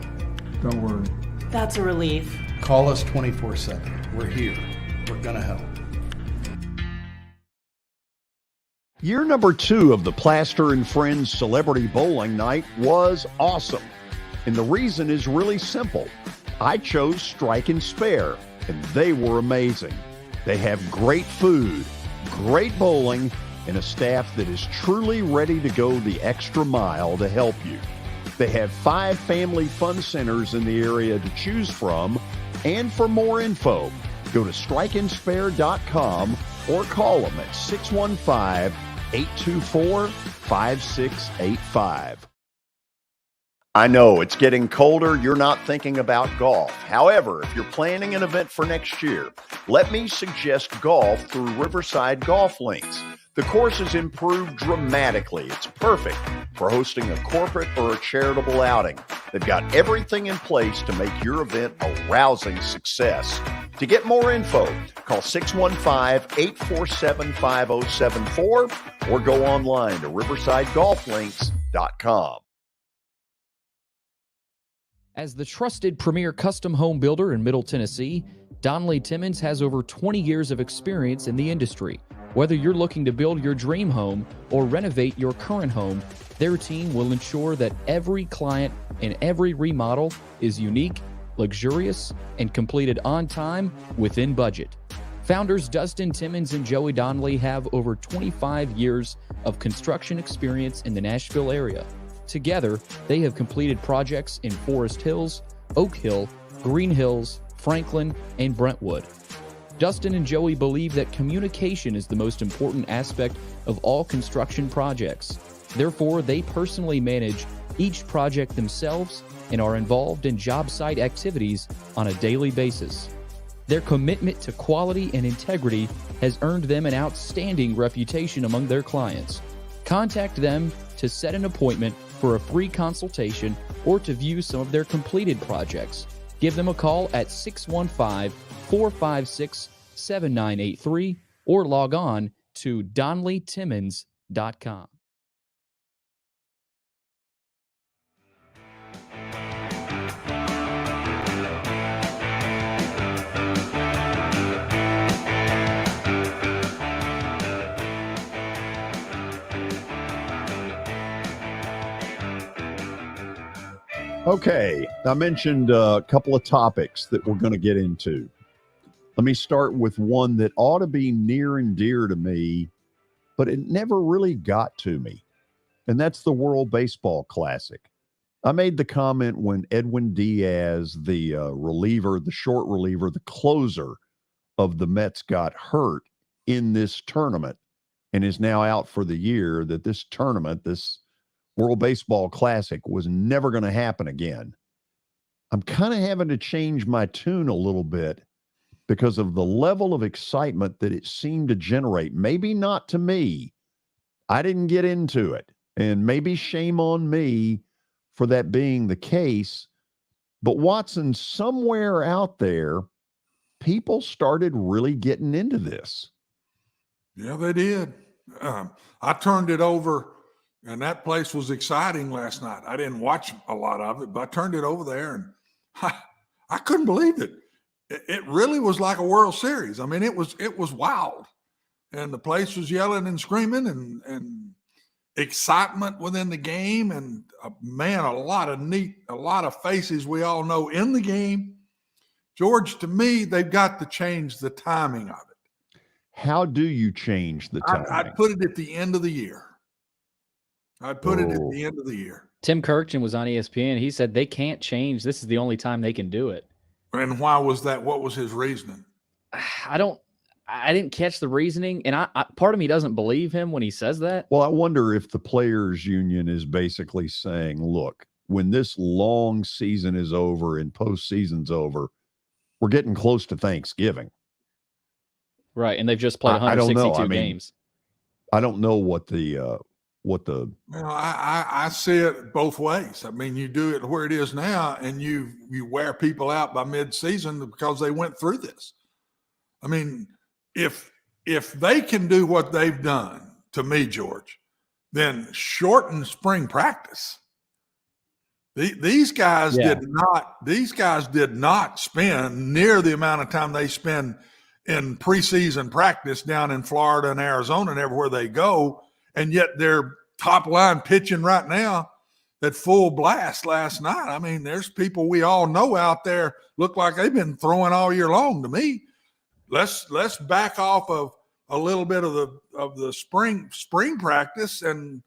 Don't worry. That's a relief. Call us 24/7. We're here. We're going to help. Year number 2 of the Plaster and Friends Celebrity Bowling Night was awesome. And the reason is really simple. I chose Strike and Spare, and they were amazing. They have great food, great bowling, and a staff that is truly ready to go the extra mile to help you. They have 5 family fun centers in the area to choose from. And for more info, go to strikeandspare.com or call them at 615-824-5685. I know it's getting colder. You're not thinking about golf. However, if you're planning an event for next year, let me suggest golf through Riverside Golf Links. The course has improved dramatically. It's perfect for hosting a corporate or a charitable outing. They've got everything in place to make your event a rousing success. To get more info, call 615-847-5074 or go online to riversidegolflinks.com. As the trusted premier custom home builder in Middle Tennessee, Donnelly Timmons has over 20 years of experience in the industry. Whether you're looking to build your dream home or renovate your current home, their team will ensure that every client and every remodel is unique, luxurious, and completed on time within budget. Founders Dustin Timmons and Joey Donnelly have over 25 years of construction experience in the Nashville area. Together, they have completed projects in Forest Hills, Oak Hill, Green Hills, Franklin, and Brentwood. Dustin and Joey believe that communication is the most important aspect of all construction projects. Therefore, they personally manage each project themselves and are involved in job site activities on a daily basis. Their commitment to quality and integrity has earned them an outstanding reputation among their clients. Contact them to set an appointment for a free consultation or to view some of their completed projects. Give them a call at 615-456-7983 or log on to DonleyTimmons.com. Okay, I mentioned a couple of topics that we're going to get into. Let me start with one that ought to be near and dear to me, but it never really got to me, and that's the World Baseball Classic. I made the comment when Edwin Diaz, the reliever, the short reliever, the closer of the Mets got hurt in this tournament and is now out for the year, that this tournament, this World Baseball Classic, was never going to happen again. I'm kind of having to change my tune a little bit because of the level of excitement that it seemed to generate. Maybe not to me. I didn't get into it, and maybe shame on me for that being the case. But Watson, somewhere out there, people started really getting into this. Yeah, they did. I turned it over, and that place was exciting last night. I didn't watch a lot of it, but I turned it over there, and I couldn't believe it. It really was like a World Series. I mean, it was wild, and the place was yelling and screaming, and excitement within the game, and man, a lot of faces we all know in the game. George, to me, they've got to change the timing of it. How do you change the timing? I'd put it at the end of the year. Tim Kirkjian was on ESPN. He said they can't change. This is the only time they can do it. And why was that? What was his reasoning? I didn't catch the reasoning, and I part of me doesn't believe him when he says that. Well, I wonder if the players' union is basically saying, look, when this long season is over and postseason's over, we're getting close to Thanksgiving. Right, and they've just played 162 games. I don't know what the Well, I see it both ways. I mean, you do it where it is now, and you wear people out by mid-season because they went through this. I mean, if they can do what they've done, to me, George, then shorten spring practice. These guys did not spend near the amount of time they spend in preseason practice down in Florida and Arizona and everywhere they go. And yet they're top line pitching right now at full blast last night. I mean, there's people we all know out there look like they've been throwing all year long. To me, let's back off of a little bit of the spring practice and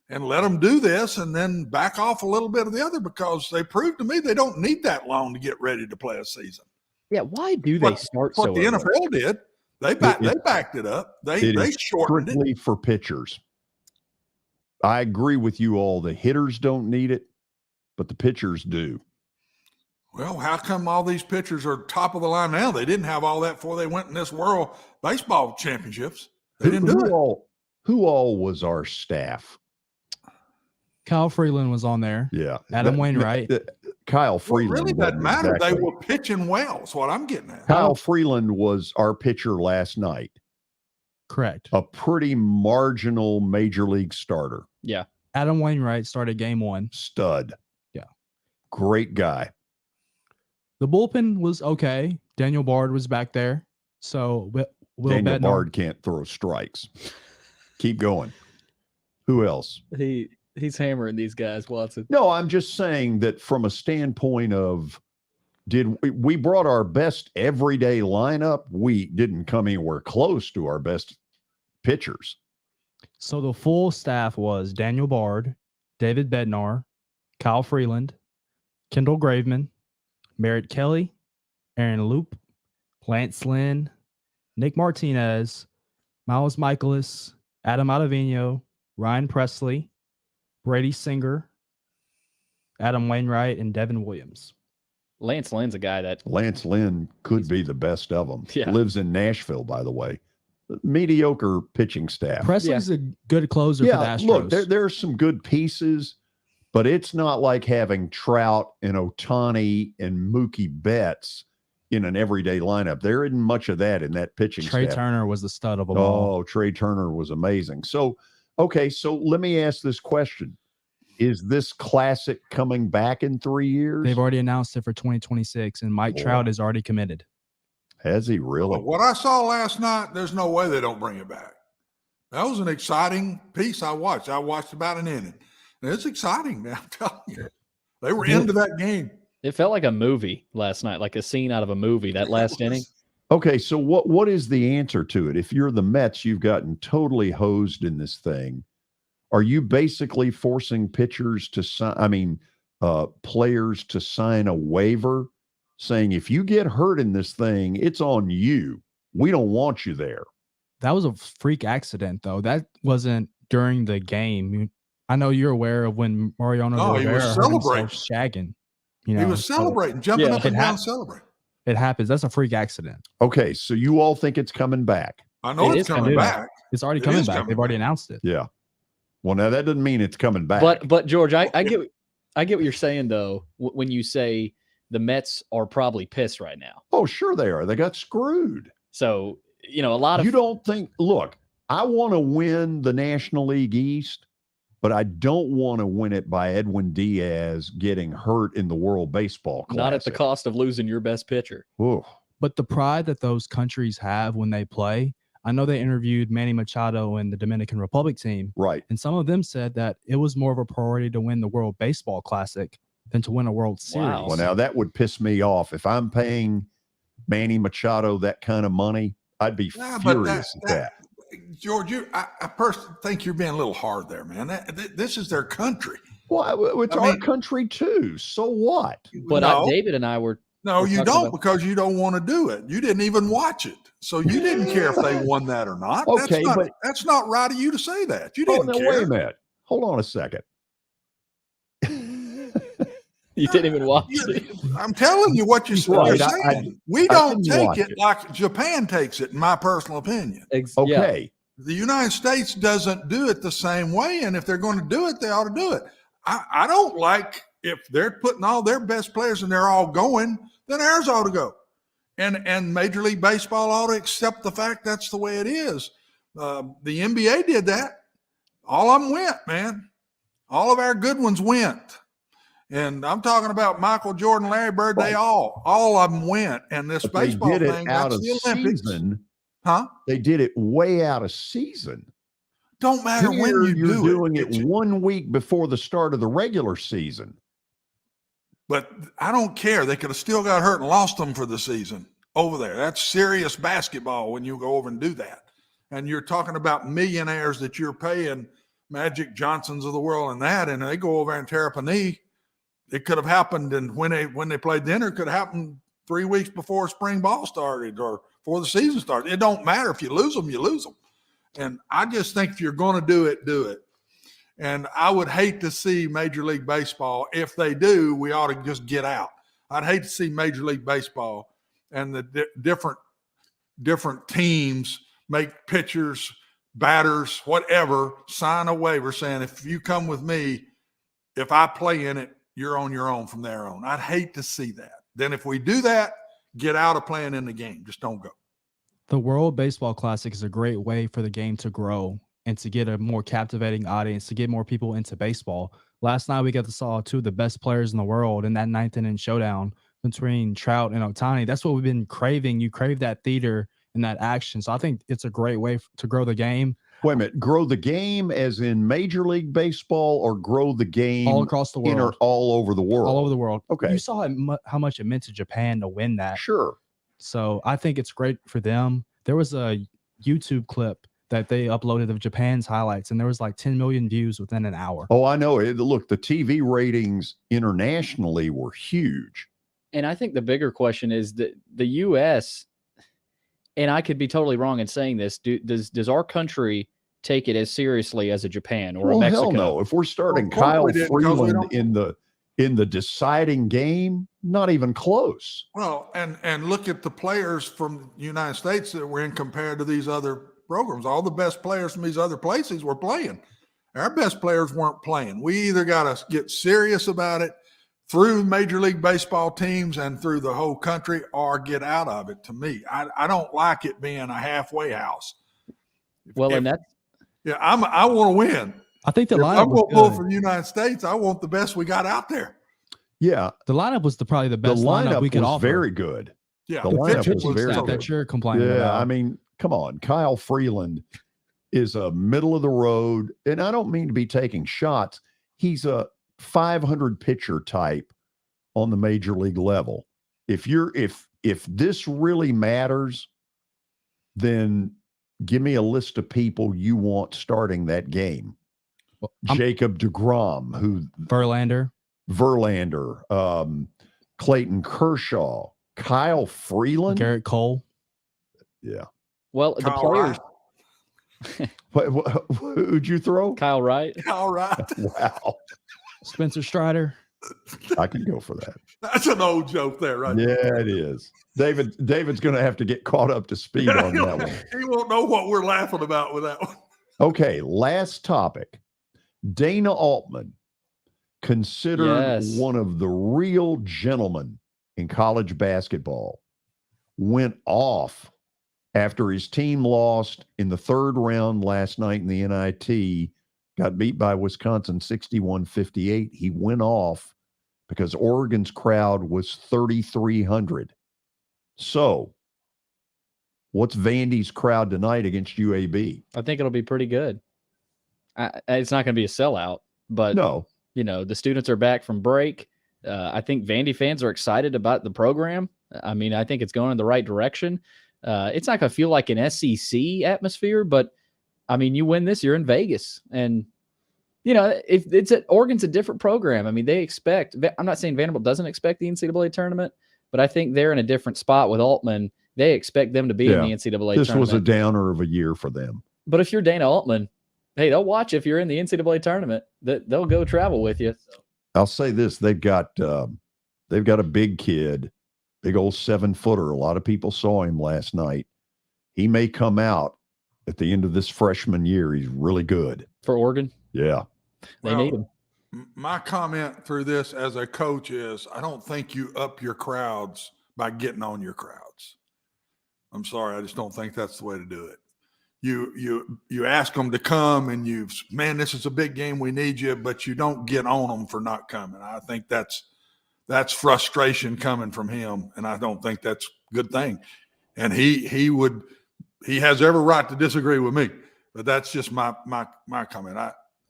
let them do this, and then back off a little bit of the other, because they proved to me they don't need that long to get ready to play a season. Yeah, why do they start so early? What the NFL did, they backed it up. They shortened it. Strictly for pitchers. I agree with you all. The hitters don't need it, but the pitchers do. Well, how come all these pitchers are top of the line now? They didn't have all that before they went in this World Baseball Championships. They didn't do it. Who all was our staff? Kyle Freeland was on there. Yeah. Adam Wainwright. Kyle Freeland. Really doesn't matter. Exactly. They were pitching well. That's what I'm getting at. Kyle Freeland was our pitcher last night. Correct. A pretty marginal major league starter. Yeah. Adam Wainwright started game one. Stud. Yeah. Great guy. The bullpen was okay. Daniel Bard was back there. So Daniel Bard can't throw strikes. Keep going. Who else? He's hammering these guys, Watson. No, I'm just saying that from a standpoint of, we brought our best everyday lineup? We didn't come anywhere close to our best pitchers. So the full staff was Daniel Bard, David Bednar, Kyle Freeland, Kendall Graveman, Merritt Kelly, Aaron Loop, Lance Lynn, Nick Martinez, Miles Michaelis, Adam Ottavino, Ryan Presley, Brady Singer, Adam Wainwright, and Devin Williams. Lance Lynn's a guy that... Lance Lynn could be the best of them. Yeah. Lives in Nashville, by the way. Mediocre pitching staff. Presley's a good closer for the Astros. Look, there are some good pieces, But it's not like having Trout and Ohtani and Mookie Betts in an everyday lineup. There isn't much of that in that pitching Trey staff. Turner was the stud of them all. Oh, Trey Turner was amazing. So, okay, so let me ask this question. Is this classic coming back in 3 years? They've already announced it for 2026, and Mike Trout is already committed. Has he really? Well, what I saw last night, there's no way they don't bring it back. That was an exciting piece I watched. I watched about an inning. And it's exciting, man. I'm telling you. They were into that game. It felt like a movie last night, like a scene out of a movie, that last inning. Okay, so what is the answer to it? If you're the Mets, you've gotten totally hosed in this thing. Are you basically forcing pitchers to sign, players to sign a waiver saying if you get hurt in this thing, it's on you. We don't want you there. That was a freak accident, though. That wasn't during the game. I know you're aware of when Mariano Rivera hurt himself shagging. He was celebrating, jumping up and down, celebrating. It happens. That's a freak accident. Okay, so you all think it's coming back? I know it's coming back. It's already coming back. They've already announced it. Yeah. Well, now that doesn't mean it's coming back. But George, I get what you're saying though when you say the Mets are probably pissed right now. Oh, sure they are. They got screwed. So a lot of you don't think. Look, I want to win the National League East, but I don't want to win it by Edwin Diaz getting hurt in the World Baseball Classic. Not at the cost of losing your best pitcher. Ooh. But the pride that those countries have when they play. I know they interviewed Manny Machado and the Dominican Republic team. Right. And some of them said that it was more of a priority to win the World Baseball Classic than to win a World Series. Wow. Well, now that would piss me off. If I'm paying Manny Machado that kind of money, I'd be furious at that. George, I personally think you're being a little hard there, man. This is their country. Well, it's our country too. So what? But David and I were. No, you don't, because you don't want to do it. You didn't even watch it. So you didn't care if they won that or not. Okay, that's not right of you to say that. You didn't care. Wait a minute. Hold on a second. You didn't even watch it. I'm telling you what you're saying. We don't take it like Japan takes it, in my personal opinion. Okay. The United States doesn't do it the same way, and if they're going to do it, they ought to do it. I don't like if they're putting all their best players and they're all going, then ours ought to go. And Major League Baseball ought to accept the fact that's the way it is. The NBA did that. All of them went, man. All of our good ones went. And I'm talking about Michael Jordan, Larry Bird, they all of them went. And this baseball they did thing, it out that's of the Olympics. Season. Huh? They did it way out of season. Don't matter when you do it. You're doing it 1 week before the start of the regular season. But I don't care. They could have still got hurt and lost them for the season over there. That's serious basketball when you go over and do that. And you're talking about millionaires that you're paying, Magic Johnsons of the world and that, and they go over and tear up a knee. It could have happened, and when they played dinner, it could have happened 3 weeks before spring ball started or before the season started. It don't matter. If you lose them, you lose them. And I just think if you're going to do it, do it. And I would hate to see Major League Baseball. If they do, we ought to just get out. I'd hate to see Major League Baseball and the different teams make pitchers, batters, whatever, sign a waiver saying, if you come with me, if I play in it, you're on your own from there on. I'd hate to see that. Then if we do that, get out of playing in the game. Just don't go. The World Baseball Classic is a great way for the game to grow and to get a more captivating audience, to get more people into baseball. Last night, we got to saw two of the best players in the world in that ninth inning showdown between Trout and Ohtani. That's what we've been craving. You crave that theater and that action. So I think it's a great way to grow the game. Wait a minute. Grow the game as in Major League Baseball, or grow the game all across the world? All over the world? All over the world. Okay. You saw how much it meant to Japan to win that. Sure. So I think it's great for them. There was a YouTube clip that they uploaded of Japan's highlights, and there was like 10 million views within an hour. Oh, I know. Look, the TV ratings internationally were huge. And I think the bigger question is that the U.S., and I could be totally wrong in saying this, does our country take it as seriously as a Japan or a Mexico? Hell no. If we're starting Kyle Freeland in the deciding game, not even close. Well, and look at the players from the United States that were in compared to these other programs. All the best players from these other places were playing. Our best players weren't playing. We either got to get serious about it through Major League Baseball teams and through the whole country, or get out of it. To me, I don't like it being a halfway house. And that's I want to win. I think the if lineup I'm was going to pull good. from the United States, I want the best we got out there. Yeah, the lineup was probably the best lineup lineup we could was offer. very good. Yeah, the lineup was very staff good. that you're complaining Yeah, about. I mean, come on, Kyle Freeland is a middle of the road, and I don't mean to be taking shots. He's a 500 pitcher type on the major league level. If this really matters, then give me a list of people you want starting that game. Well, Jacob deGrom, Verlander, Clayton Kershaw, Kyle Freeland, Garrett Cole. Yeah. Well, the Kyle players. Who'd you throw? Kyle Wright. All right. Wow. Spencer Strider. I can go for that. That's an old joke there, right? Yeah, it is. David's going to have to get caught up to speed on that one. He won't know what we're laughing about with that one. Okay, last topic. Dana Altman, considered one of the real gentlemen in college basketball, went off after his team lost in the third round last night in the NIT, got beat by Wisconsin 61-58. He went off because Oregon's crowd was 3,300. So, what's Vandy's crowd tonight against UAB? I think it'll be pretty good. It's not going to be a sellout, but no, the students are back from break. I think Vandy fans are excited about the program. I mean, I think it's going in the right direction. It's not going to feel like an SEC atmosphere, but I mean, you win this, you're in Vegas, and if Oregon's a different program. I mean, they expect. I'm not saying Vanderbilt doesn't expect the NCAA tournament, but I think they're in a different spot with Altman. They expect them to be in the NCAA tournament. This was a downer of a year for them. But if you're Dana Altman, hey, they'll watch if you're in the NCAA tournament. They'll go travel with you. So. I'll say this: they've got a big kid, big old 7-footer. A lot of people saw him last night. He may come out at the end of this freshman year. He's really good for Oregon. Yeah, they need him. My comment through this as a coach is, I don't think you up your crowds by getting on your crowds. I'm sorry, I just don't think that's the way to do it. You ask them to come, and this is a big game, we need you, but you don't get on them for not coming. I think that's frustration coming from him, and I don't think that's a good thing. And he has every right to disagree with me, but that's just my comment.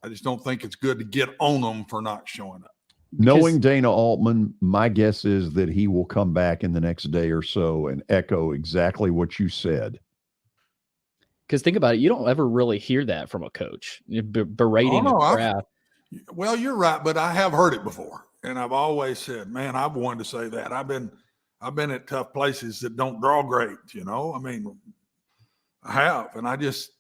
I just don't think it's good to get on them for not showing up. Knowing Dana Altman, my guess is that he will come back in the next day or so and echo exactly what you said. Because think about it, you don't ever really hear that from a coach berating a crowd. Well, you're right, but I have heard it before, and I've always said, man, I've wanted to say that. I've been at tough places that don't draw great. I mean, I have, and I just.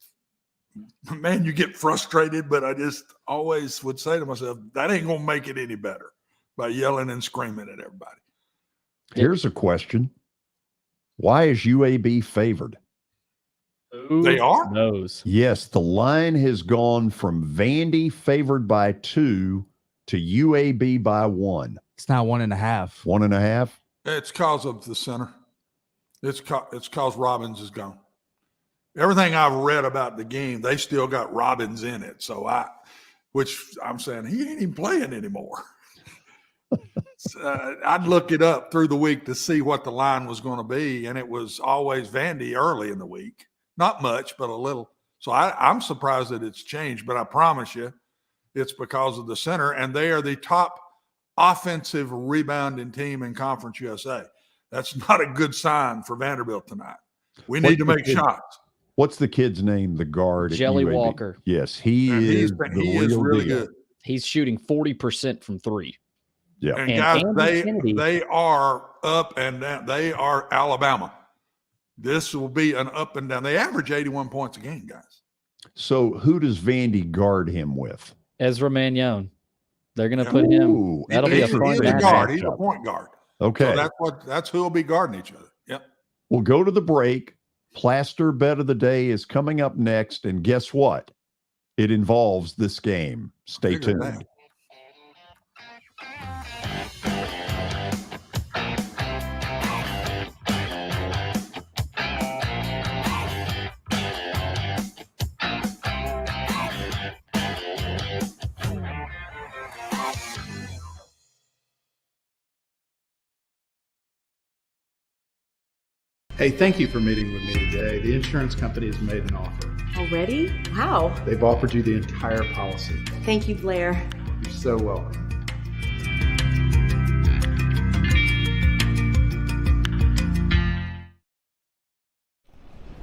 Man, you get frustrated, but I just always would say to myself, that ain't going to make it any better by yelling and screaming at everybody. Here's a question. Why is UAB favored? They are? Knows. Yes, the line has gone from Vandy favored by 2 to UAB by 1. It's now 1.5. 1.5? It's because of the center. It's because Robbins is gone. Everything I've read about the game, they still got Robbins in it. So which I'm saying he ain't even playing anymore. I'd look it up through the week to see what the line was going to be, and it was always Vandy early in the week. Not much, but a little. So I'm surprised that it's changed, but I promise you it's because of the center, and they are the top offensive rebounding team in Conference USA. That's not a good sign for Vanderbilt tonight. We need to make shots. What's the kid's name? The guard. Jelly Walker. Yes, he is really good. He's shooting 40% from 3. Yeah, and guys, they are up and down. They are Alabama. This will be an up and down. They average 81 points a game, guys. So who does Vandy guard him with? Ezra Mannion. They're going to put him. That'll be a fun guard. He's a point guard. Okay, so that's who will be guarding each other. Yep. We'll go to the break. Plaster Bet of the Day is coming up next, and guess what? It involves this game. Stay Figured tuned. that. Hey, thank you for meeting with me today. The insurance company has made an offer. Already? How? They've offered you the entire policy. Thank you, Blair. You're so welcome.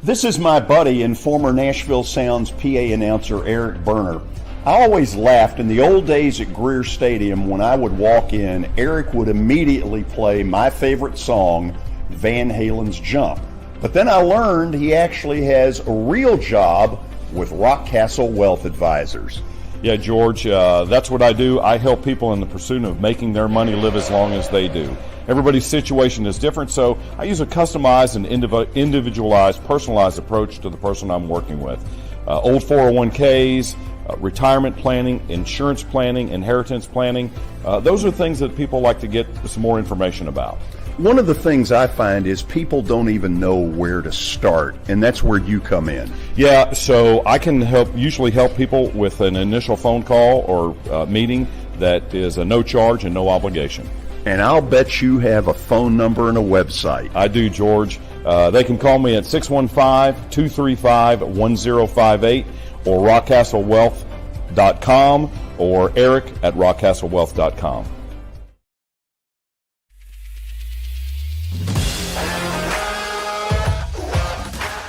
This is my buddy and former Nashville Sounds PA announcer Eric Berner. I always laughed in the old days at Greer Stadium when I would walk in, Eric would immediately play my favorite song, Van Halen's Jump. But then I learned he actually has a real job with Rockcastle Wealth Advisors. Yeah, George, that's what I do. I help people in the pursuit of making their money live as long as they do. Everybody's situation is different, so I use a customized and individualized, personalized approach to the person I'm working with. Old 401ks, retirement planning, insurance planning, inheritance planning. Those are things that people like to get some more information about. One of the things I find is people don't even know where to start, and that's where you come in. Yeah, so I can usually help people with an initial phone call or meeting that is a no charge and no obligation. And I'll bet you have a phone number and a website. I do, George. They can call me at 615-235-1058 or rockcastlewealth.com or Eric at rockcastlewealth.com.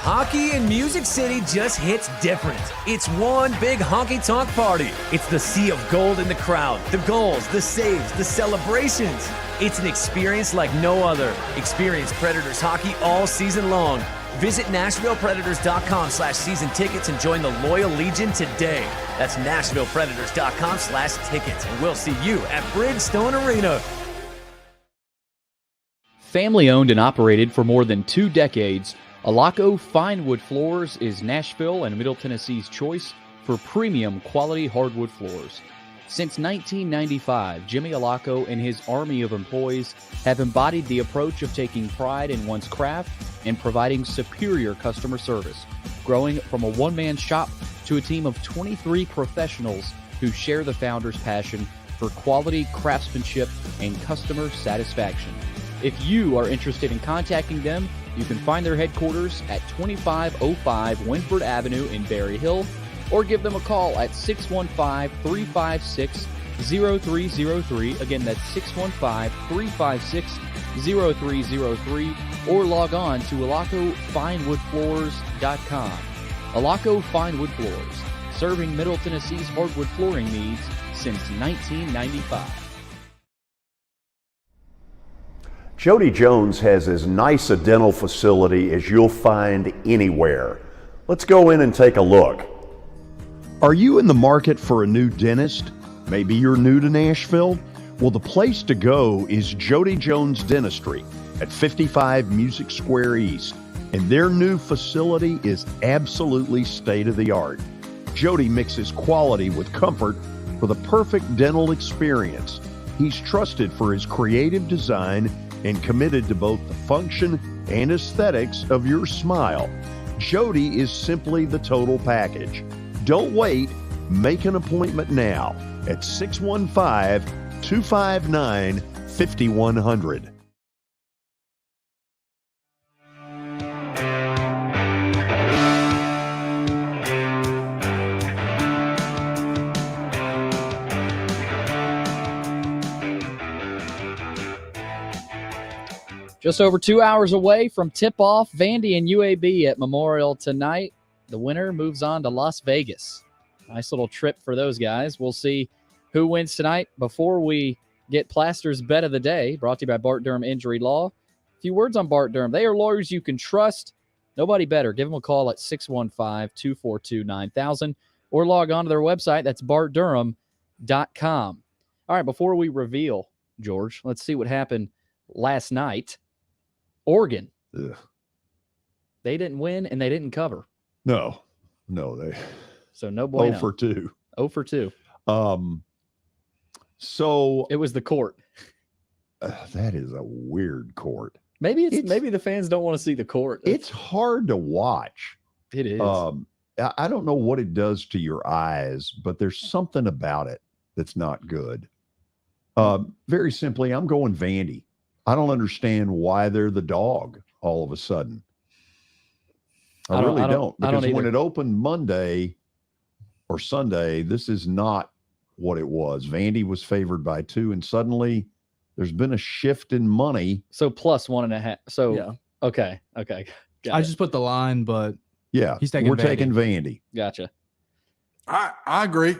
Hockey in Music City just hits different. It's one big honky-tonk party. It's the sea of gold in the crowd, the goals, the saves, the celebrations. It's an experience like no other. Experience Predators hockey all season long. Visit NashvillePredators.com/season tickets and join the Loyal Legion today. That's NashvillePredators.com/tickets, and we'll see you at Bridgestone Arena. Family owned and operated for more than 2 decades, Alaco Fine Wood Floors is Nashville and Middle Tennessee's choice for premium quality hardwood floors. Since 1995, Jimmy Alaco and his army of employees have embodied the approach of taking pride in one's craft and providing superior customer service, growing from a one-man shop to a team of 23 professionals who share the founder's passion for quality craftsmanship and customer satisfaction. If you are interested in contacting them, you can find their headquarters at 2505 Winford Avenue in Berry Hill, or give them a call at 615-356-0303. Again, that's 615-356-0303, or log on to alacofinewoodfloors.com. Alaco Fine Wood Floors, serving Middle Tennessee's hardwood flooring needs since 1995. Jody Jones has as nice a dental facility as you'll find anywhere. Let's go in and take a look. Are you in the market for a new dentist? Maybe you're new to Nashville? Well, the place to go is Jody Jones Dentistry at 55 Music Square East, and their new facility is absolutely state-of-the-art. Jody mixes quality with comfort for the perfect dental experience. He's trusted for his creative design and committed to both the function and aesthetics of your smile. Jody is simply the total package. Don't wait. Make an appointment now at 615-259-5100. Just over 2 hours away from tip-off, Vandy and UAB at Memorial tonight. The winner moves on to Las Vegas. Nice little trip for those guys. We'll see who wins tonight. Before we get Plaster's Bet of the Day, brought to you by Bart Durham Injury Law. A few words on Bart Durham. They are lawyers you can trust. Nobody better. Give them a call at 615-242-9000 or log on to their website. That's bartdurham.com. All right, before we reveal, George, let's see what happened last night. Oregon. Ugh. They didn't win and they didn't cover. No, So no bueno. 0 for 2. 0 for 2. So it was the court. That is a weird court. Maybe maybe the fans don't want to see the court. It's hard to watch. It is. I don't know what it does to your eyes, but there's something about it that's not good. Very simply, I'm going Vandy. I don't understand why they're the dog all of a sudden. I really don't. Because when it opened Monday or Sunday, this is not what it was. Vandy was favored by 2, and suddenly there's been a shift in money. So plus 1.5. So yeah. Okay. I just put the line, but yeah, we're taking Vandy. Gotcha. I agree.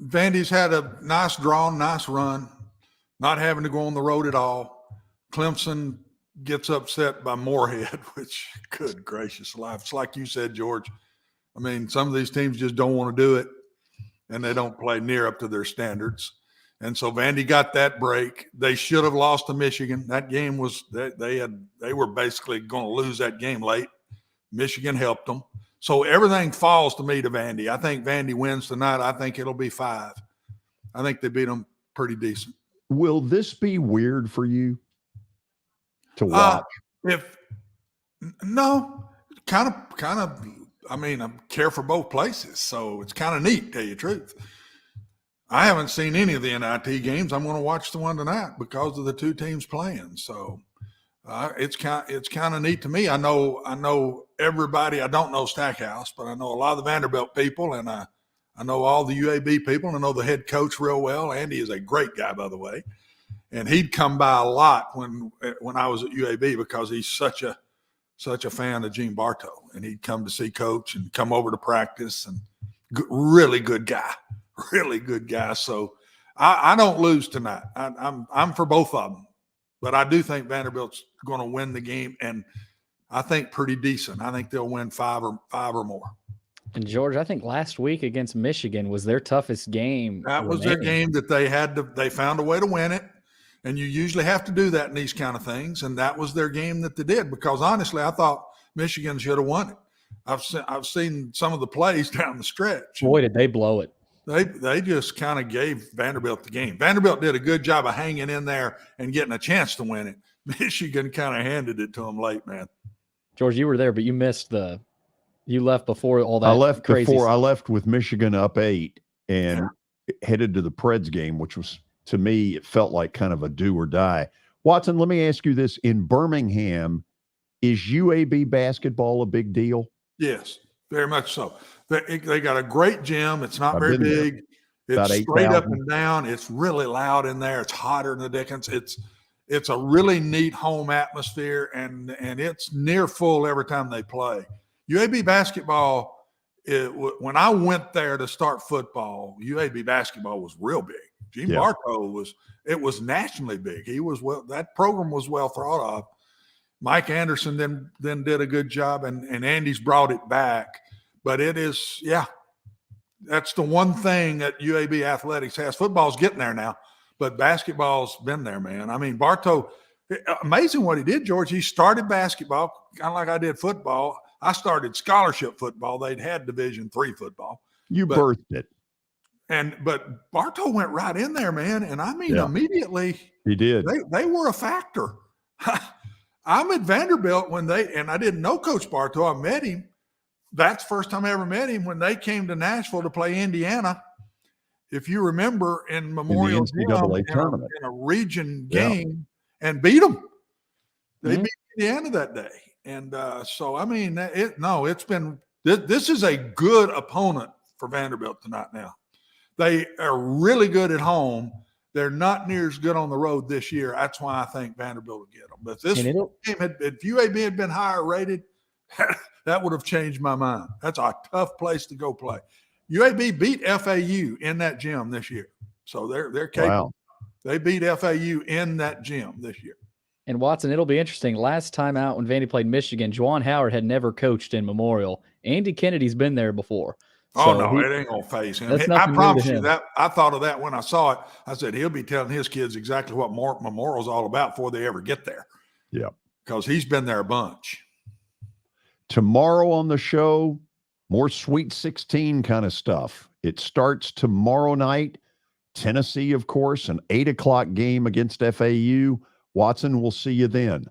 Vandy's had a nice draw, nice run, not having to go on the road at all. Clemson gets upset by Moorhead, which, good gracious life. It's like you said, George. I mean, some of these teams just don't want to do it, and they don't play near up to their standards. And so Vandy got that break. They should have lost to Michigan. That game was they were basically going to lose that game late. Michigan helped them. So everything falls to me to Vandy. I think Vandy wins tonight. I think it'll be 5. I think they beat them pretty decent. Will this be weird for you to watch? Kind of. I mean, I care for both places, so it's kind of neat, tell you the truth. I haven't seen any of the NIT games. I'm going to watch the one tonight because of the 2 teams playing. So it's kind of neat to me. I know everybody. I don't know Stackhouse, but I know a lot of the Vanderbilt people, and I know all the UAB people, and I know the head coach real well. Andy is a great guy, by the way, and he'd come by a lot when I was at UAB because he's such a fan of Gene Bartow, and he'd come to see Coach and come over to practice, and really good guy. Really good guy. So I don't lose tonight. I'm for both of them, but I do think Vanderbilt's going to win the game, and I think pretty decent. I think they'll win 5 or more. And George, I think last week against Michigan was their toughest game. That was their game that they found a way to win it, and you usually have to do that in these kind of things. And that was their game that they did, because honestly, I thought Michigan should have won it. I've seen some of the plays down the stretch. Boy, did they blow it. They just kind of gave Vanderbilt the game. Vanderbilt did a good job of hanging in there and getting a chance to win it. Michigan kind of handed it to them late, man. George, you were there, but you missed you left before all that. I left with Michigan up 8 and headed to the Preds game, which was, to me, it felt like kind of a do or die. Watson, let me ask you this. In Birmingham, is UAB basketball a big deal? Yes, very much so. They got a great gym. It's not very big. It's straight up and down. It's really loud in there. It's hotter than the dickens. It's a really neat home atmosphere, and it's near full every time they play. UAB basketball, when I went there to start football, UAB basketball was real big. Gene Bartow was nationally big. That program was well thought of. Mike Anderson then did a good job, and Andy's brought it back. But it is, that's the one thing that UAB athletics has. Football's getting there now, but basketball's been there, man. I mean, Bartow, amazing what he did, George. He started basketball, kind of like I did football. I started scholarship football. They'd had Division III football. You birthed it. But Bartow went right in there, man. And I mean, immediately he did. They were a factor. I'm at Vanderbilt and I didn't know Coach Bartow. I met him. That's the first time I ever met him when they came to Nashville to play Indiana. If you remember, in Memorial NCAA tournament, in a region game, and beat them. They beat Indiana that day. And so, I mean, this is a good opponent for Vanderbilt tonight now. They are really good at home. They're not near as good on the road this year. That's why I think Vanderbilt will get them. But this game, if UAB had been higher rated, that would have changed my mind. That's a tough place to go play. UAB beat FAU in that gym this year. So they're capable. Wow. They beat FAU in that gym this year. And Watson, it'll be interesting. Last time out when Vandy played Michigan, Juwan Howard had never coached in Memorial. Andy Kennedy's been there before. It ain't going to phase him. I promise you that. I thought of that when I saw it. I said, he'll be telling his kids exactly what Memorial's all about before they ever get there. Yeah. Because he's been there a bunch. Tomorrow on the show, More Sweet 16 kind of stuff. It starts tomorrow night. Tennessee, of course, an 8 o'clock game against FAU. Watson, we'll see you then.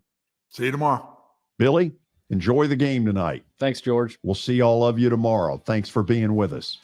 See you tomorrow. Billy, enjoy the game tonight. Thanks, George. We'll see all of you tomorrow. Thanks for being with us.